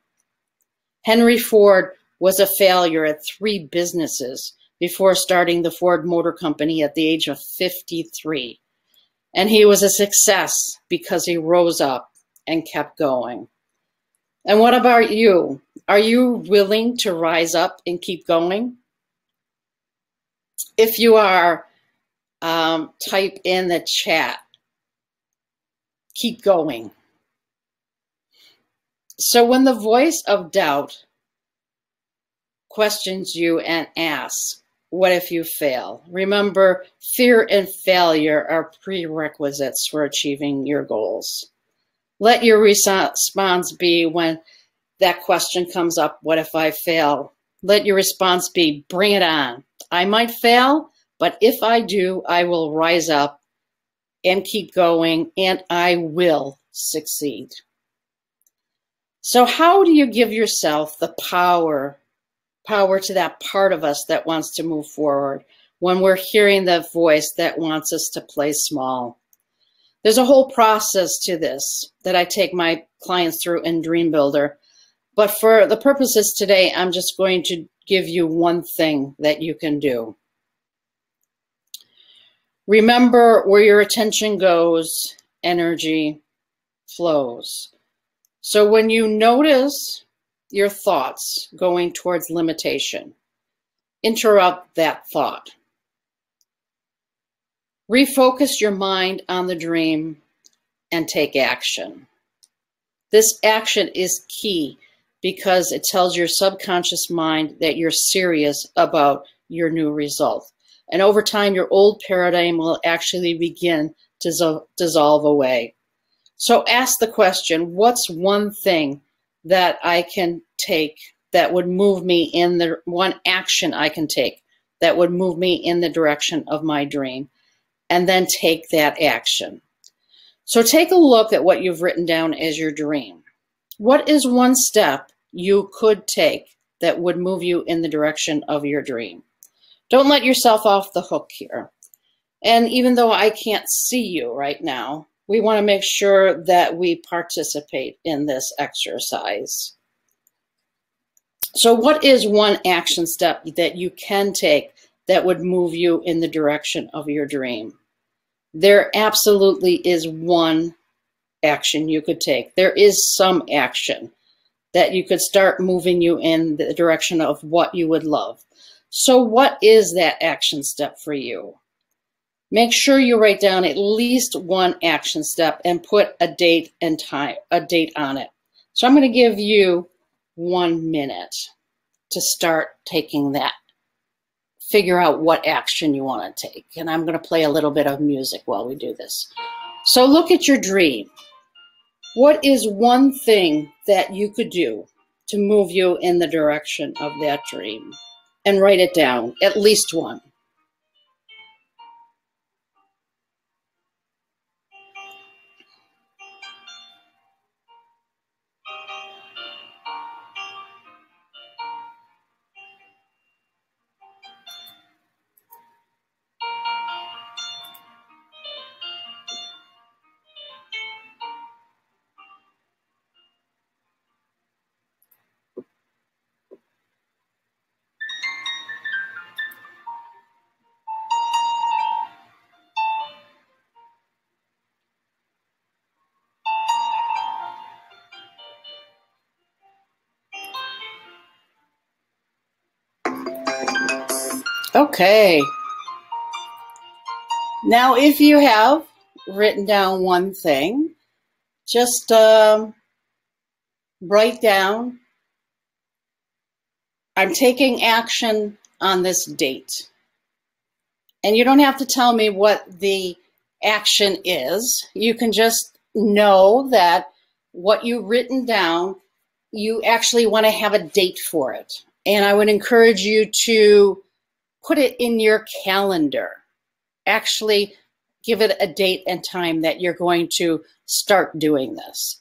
Henry Ford was a failure at 3 businesses before starting the Ford Motor Company at the age of 53. And he was a success because he rose up and kept going. And what about you? Are you willing to rise up and keep going? If you are, type in the chat, keep going. So when the voice of doubt questions you and asks, what if you fail? Remember, fear and failure are prerequisites for achieving your goals. Let your response be when that question comes up, what if I fail? Let your response be, bring it on. I might fail, but if I do, I will rise up and keep going, and I will succeed. So how do you give yourself the power to that part of us that wants to move forward when we're hearing that voice that wants us to play small? There's a whole process to this that I take my clients through in Dream Builder. But for the purposes today, I'm just going to give you one thing that you can do. Remember, where your attention goes, energy flows. So when you notice your thoughts going towards limitation, interrupt that thought. Refocus your mind on the dream and take action. This action is key because it tells your subconscious mind that you're serious about your new result. And over time, your old paradigm will actually begin to dissolve away. So ask the question, what's one thing that I can take that would move me in the one action I can take that would move me in the direction of my dream? And then take that action. So take a look at what you've written down as your dream. What is one step you could take that would move you in the direction of your dream? Don't let yourself off the hook here. And even though I can't see you right now, we want to make sure that we participate in this exercise. So what is one action step that you can take that would move you in the direction of your dream? There absolutely is one action you could take. There is some action that you could start moving you in the direction of what you would love. So what is that action step for you? Make sure you write down at least one action step and put a date and time, a date on it. So I'm going to give you 1 minute to start taking that. Figure out what action you want to take. And I'm going to play a little bit of music while we do this. So look at your dream. What is one thing that you could do to move you in the direction of that dream? And write it down, at least one. Okay. Now, if you have written down one thing, just write down, I'm taking action on this date. And you don't have to tell me what the action is. You can just know that what you've written down, you actually want to have a date for it. And I would encourage you to put it in your calendar. Actually give it a date and time that you're going to start doing this.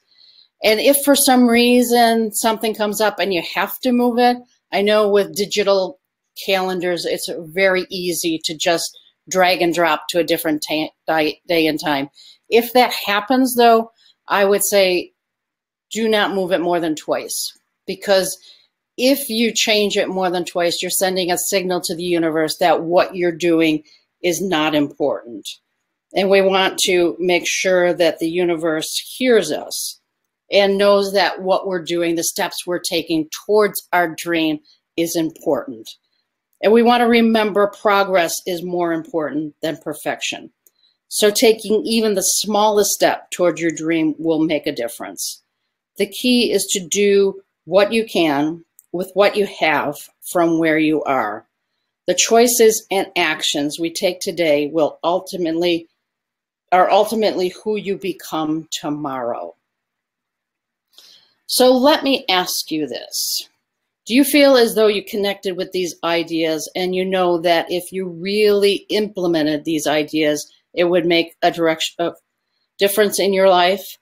And if for some reason something comes up and you have to move it, I know with digital calendars, it's very easy to just drag and drop to a different day and time. If that happens though, I would say do not move it more than twice, because if you change it more than twice, you're sending a signal to the universe that what you're doing is not important. And we want to make sure that the universe hears us and knows that what we're doing, the steps we're taking towards our dream, is important. And we want to remember progress is more important than perfection. So taking even the smallest step towards your dream will make a difference. The key is to do what you can with what you have from where you are. The choices and actions we take today are ultimately who you become tomorrow. So let me ask you this. Do you feel as though you connected with these ideas and you know that if you really implemented these ideas, it would make a difference in your life?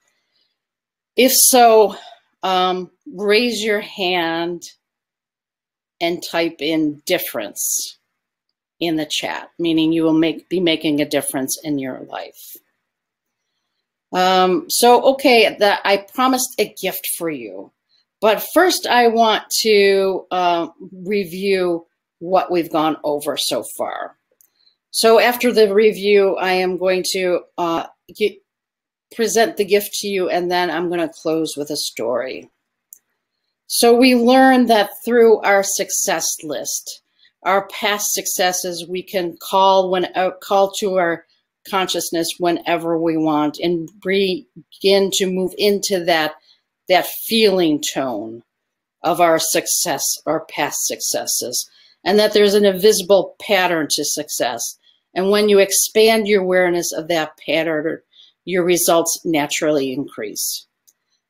If so, raise your hand and type in difference in the chat, meaning you will be making a difference in your life. Okay, I promised a gift for you. But first, I want to review what we've gone over so far. So after the review, I am going to present the gift to you, and then I'm going to close with a story. So we learned that through our success list, our past successes, we can call to our consciousness whenever we want and begin to move into that feeling tone of our success, our past successes, and that there's an invisible pattern to success. And when you expand your awareness of that pattern, your results naturally increase.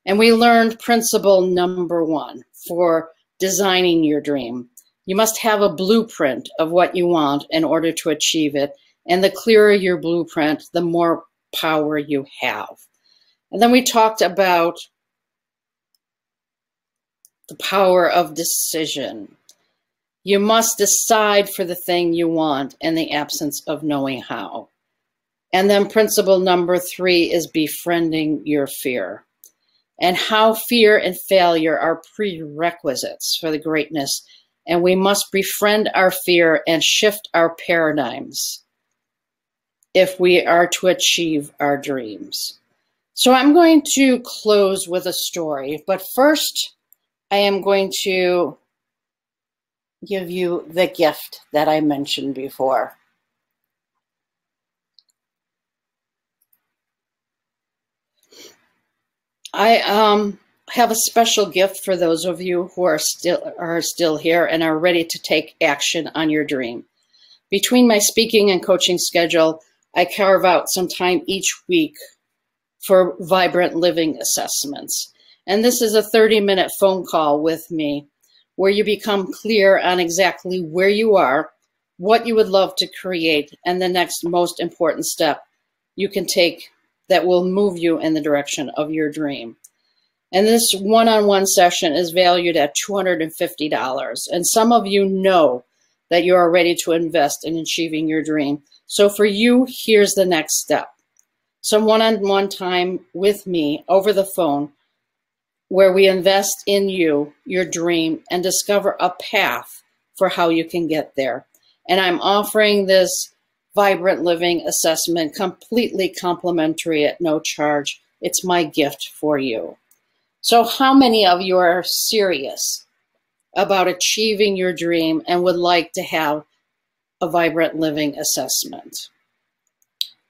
And we learned principle number 1 for designing your dream. You must have a blueprint of what you want in order to achieve it. And the clearer your blueprint, the more power you have. And then we talked about the power of decision. You must decide for the thing you want in the absence of knowing how. And then principle number 3 is befriending your fear, and how fear and failure are prerequisites for the greatness. And we must befriend our fear and shift our paradigms if we are to achieve our dreams. So I'm going to close with a story, but first I am going to give you the gift that I mentioned before. I have a special gift for those of you who are still here and are ready to take action on your dream. Between my speaking and coaching schedule, I carve out some time each week for Vibrant Living assessments. And this is a 30-minute phone call with me where you become clear on exactly where you are, what you would love to create, and the next most important step you can take that will move you in the direction of your dream. And this one-on-one session is valued at $250. And some of you know that you are ready to invest in achieving your dream. So for you, here's the next step. Some one-on-one time with me over the phone where we invest in you, your dream, and discover a path for how you can get there. And I'm offering this Vibrant Living assessment completely complimentary at no charge. It's my gift for you. So how many of you are serious about achieving your dream and would like to have a Vibrant Living assessment.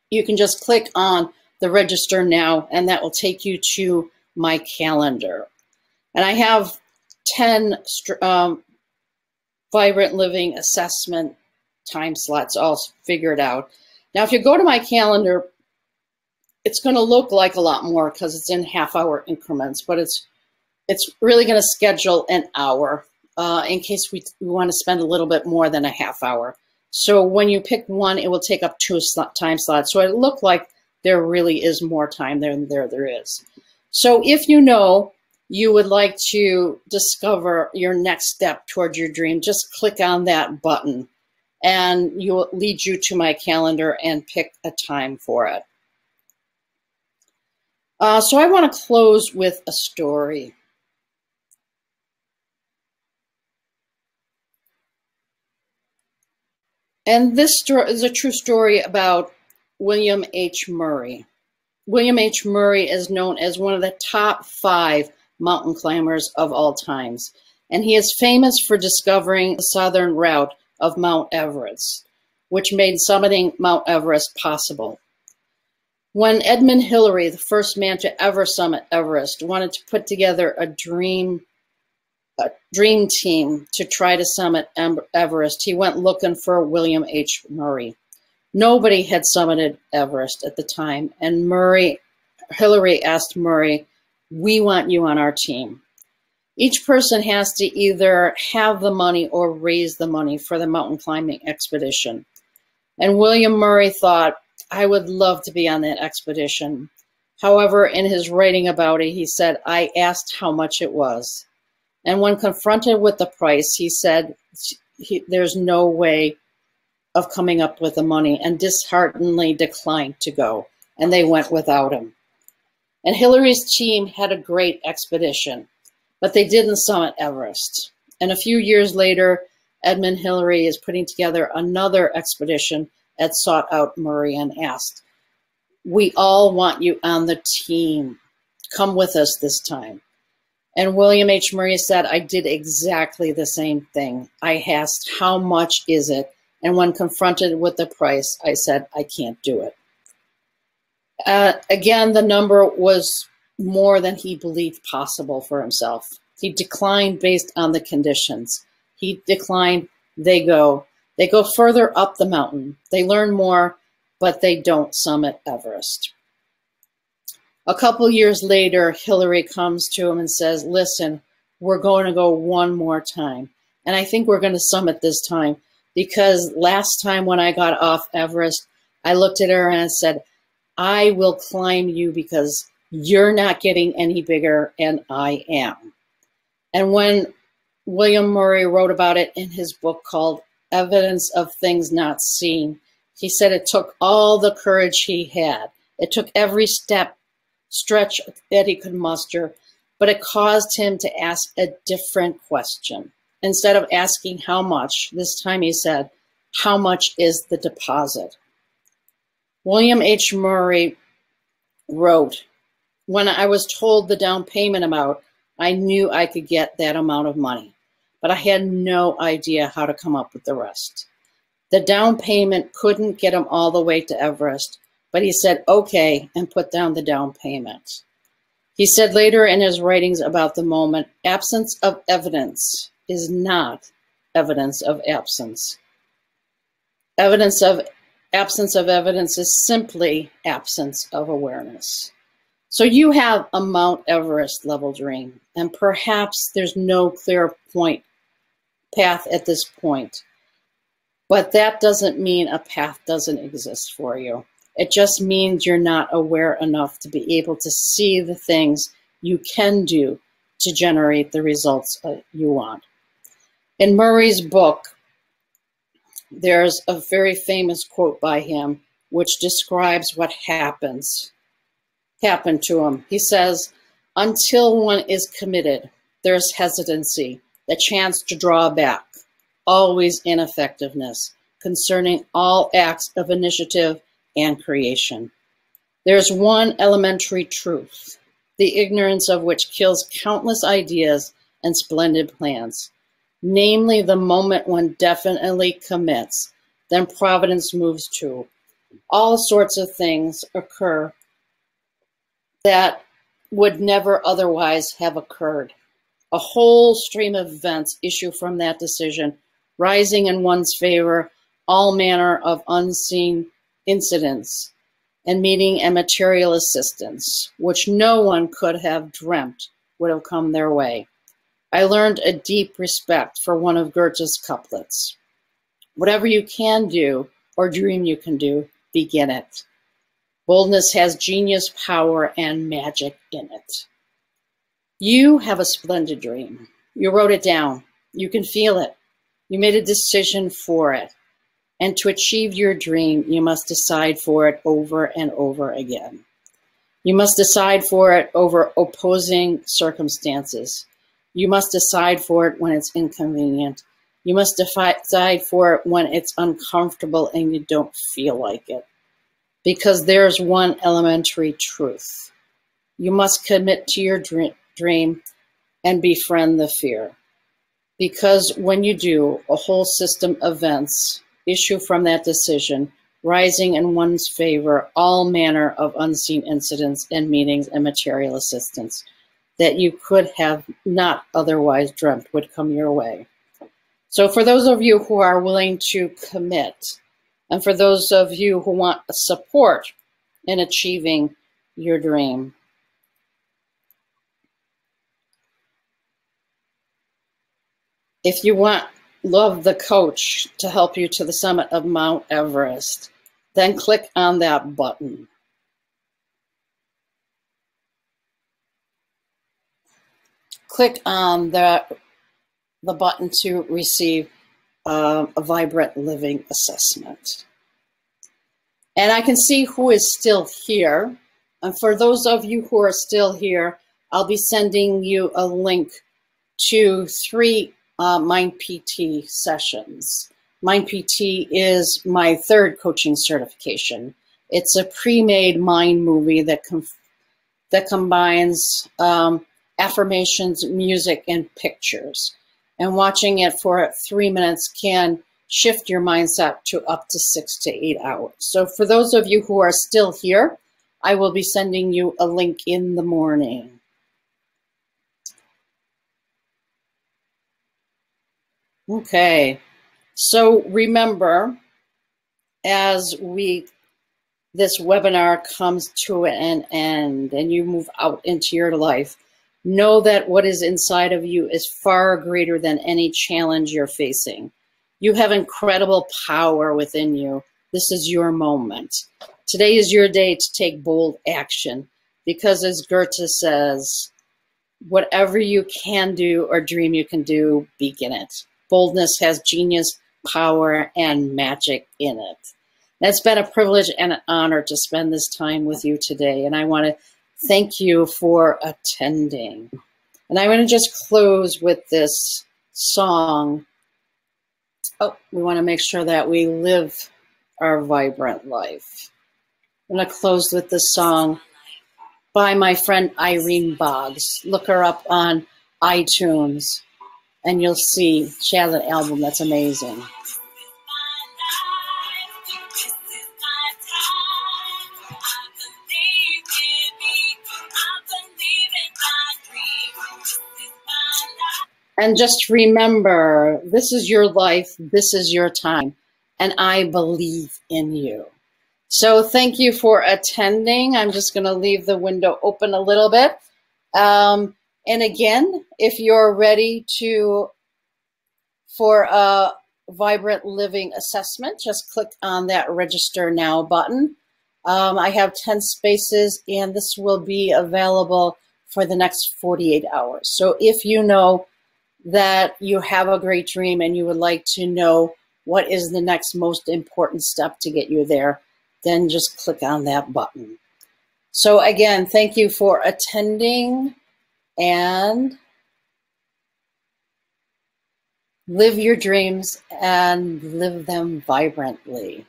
You can just click on the register now, and that will take you to my calendar. And I have 10 Vibrant Living assessment time slots all figured out. Now, if you go to my calendar, it's going to look like a lot more because it's in half-hour increments, but it's really going to schedule an hour in case we want to spend a little bit more than a half hour. So when you pick one, it will take up 2 time slots. So it looked like there really is more time than there is. So if you know you would like to discover your next step towards your dream, just click on that button and it will lead you to my calendar and pick a time for it. So I want to close with a story. And this story is a true story about William H. Murray. William H. Murray is known as one of the top 5 mountain climbers of all times. And he is famous for discovering the southern route of Mount Everest, which made summiting Mount Everest possible. When Edmund Hillary, the first man to ever summit Everest, wanted to put together a dream team to try to summit Everest, he went looking for William H. Murray. Nobody had summited Everest at the time, and Hillary asked Murray, "We want you on our team." Each person has to either have the money or raise the money for the mountain climbing expedition. And William Murray thought, "I would love to be on that expedition." However, in his writing about it, he said, "I asked how much it was." And when confronted with the price, he said, there's no way of coming up with the money, and disheartenedly declined to go. And they went without him. And Hillary's team had a great expedition, but they didn't summit Everest. And a few years later, Edmund Hillary is putting together another expedition that sought out Murray and asked, "We all want you on the team. Come with us this time." And William H. Murray said, "I did exactly the same thing. I asked, how much is it? And when confronted with the price, I said, I can't do it." Again, the number was more than he believed possible for himself. He declined based on the conditions. He declined, they go further up the mountain. They learn more, but they don't summit Everest. A couple years later, Hillary comes to him and says, "Listen, we're going to go one more time. And I think we're going to summit this time, because last time when I got off Everest, I looked at her and I said, I will climb you because you're not getting any bigger and I am." And when William Murray wrote about it in his book called Evidence of Things Not Seen, he said it took all the courage he had. It took every stretch that he could muster, but it caused him to ask a different question. Instead of asking how much, this time he said, "How much is the deposit?" William H. Murray wrote, "When I was told the down payment amount, I knew I could get that amount of money, but I had no idea how to come up with the rest. The down payment couldn't get him all the way to Everest, but he said, okay, and put down the down payment." He said later in his writings about the moment, "Absence of evidence is not evidence of absence. Absence of evidence is simply absence of awareness." So you have a Mount Everest level dream, and perhaps there's no clear path at this point. But that doesn't mean a path doesn't exist for you. It just means you're not aware enough to be able to see the things you can do to generate the results you want. In Murray's book, there's a very famous quote by him which describes what happened to him. He says, "Until one is committed, there's hesitancy, the chance to draw back, always ineffectiveness concerning all acts of initiative and creation. There's one elementary truth, the ignorance of which kills countless ideas and splendid plans, namely the moment one definitely commits, then providence moves too. All sorts of things occur that would never otherwise have occurred. A whole stream of events issue from that decision, rising in one's favor all manner of unseen incidents and meeting and material assistance, which no one could have dreamt would have come their way. I learned a deep respect for one of Goethe's couplets. Whatever you can do or dream you can do, begin it. Boldness has genius, power, and magic in it. You have a splendid dream. You wrote it down. You can feel it. You made a decision for it. And to achieve your dream, you must decide for it over and over again. You must decide for it over opposing circumstances. You must decide for it when it's inconvenient. You must decide for it when it's uncomfortable and you don't feel like it. Because there's one elementary truth. You must commit to your dream and befriend the fear. Because when you do, a whole system of events issue from that decision, rising in one's favor all manner of unseen incidents and meetings and material assistance that you could have not otherwise dreamt would come your way. So for those of you who are willing to commit, and for those of you who want support in achieving your dream, if you want Love the Coach to help you to the summit of Mount Everest, then click on that button. Click on the button to receive a Vibrant Living assessment. And I can see who is still here. And for those of you who are still here, I'll be sending you a link to 3 Mind PT sessions. Mind PT is my 3rd coaching certification. It's a pre-made mind movie that combines affirmations, music, and pictures. And watching it for 3 minutes can shift your mindset to up to 6 to 8 hours. So for those of you who are still here, I will be sending you a link in the morning. Okay, so remember, as this webinar comes to an end and you move out into your life, know that what is inside of you is far greater than any challenge you're facing. You have incredible power within you. This is your moment. Today is your day to take bold action because, as Goethe says, whatever you can do or dream you can do, begin it. Boldness has genius, power, and magic in it. It's been a privilege and an honor to spend this time with you today, and I want to thank you for attending. And I'm going to just close with this song. Oh, we want to make sure that we live our vibrant life. I'm going to close with this song by my friend Irene Boggs. Look her up on iTunes, and you'll see she has an album that's amazing. And just remember, this is your life, this is your time, and I believe in you. So thank you for attending. I'm just going to leave the window open a little bit. And again, if you're ready for a Vibrant Living assessment, just click on that Register Now button. I have 10 spaces, and this will be available for the next 48 hours. So if you know that you have a great dream and you would like to know what is the next most important step to get you there, then just click on that button. So again, thank you for attending, and live your dreams and live them vibrantly.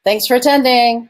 Thanks for attending.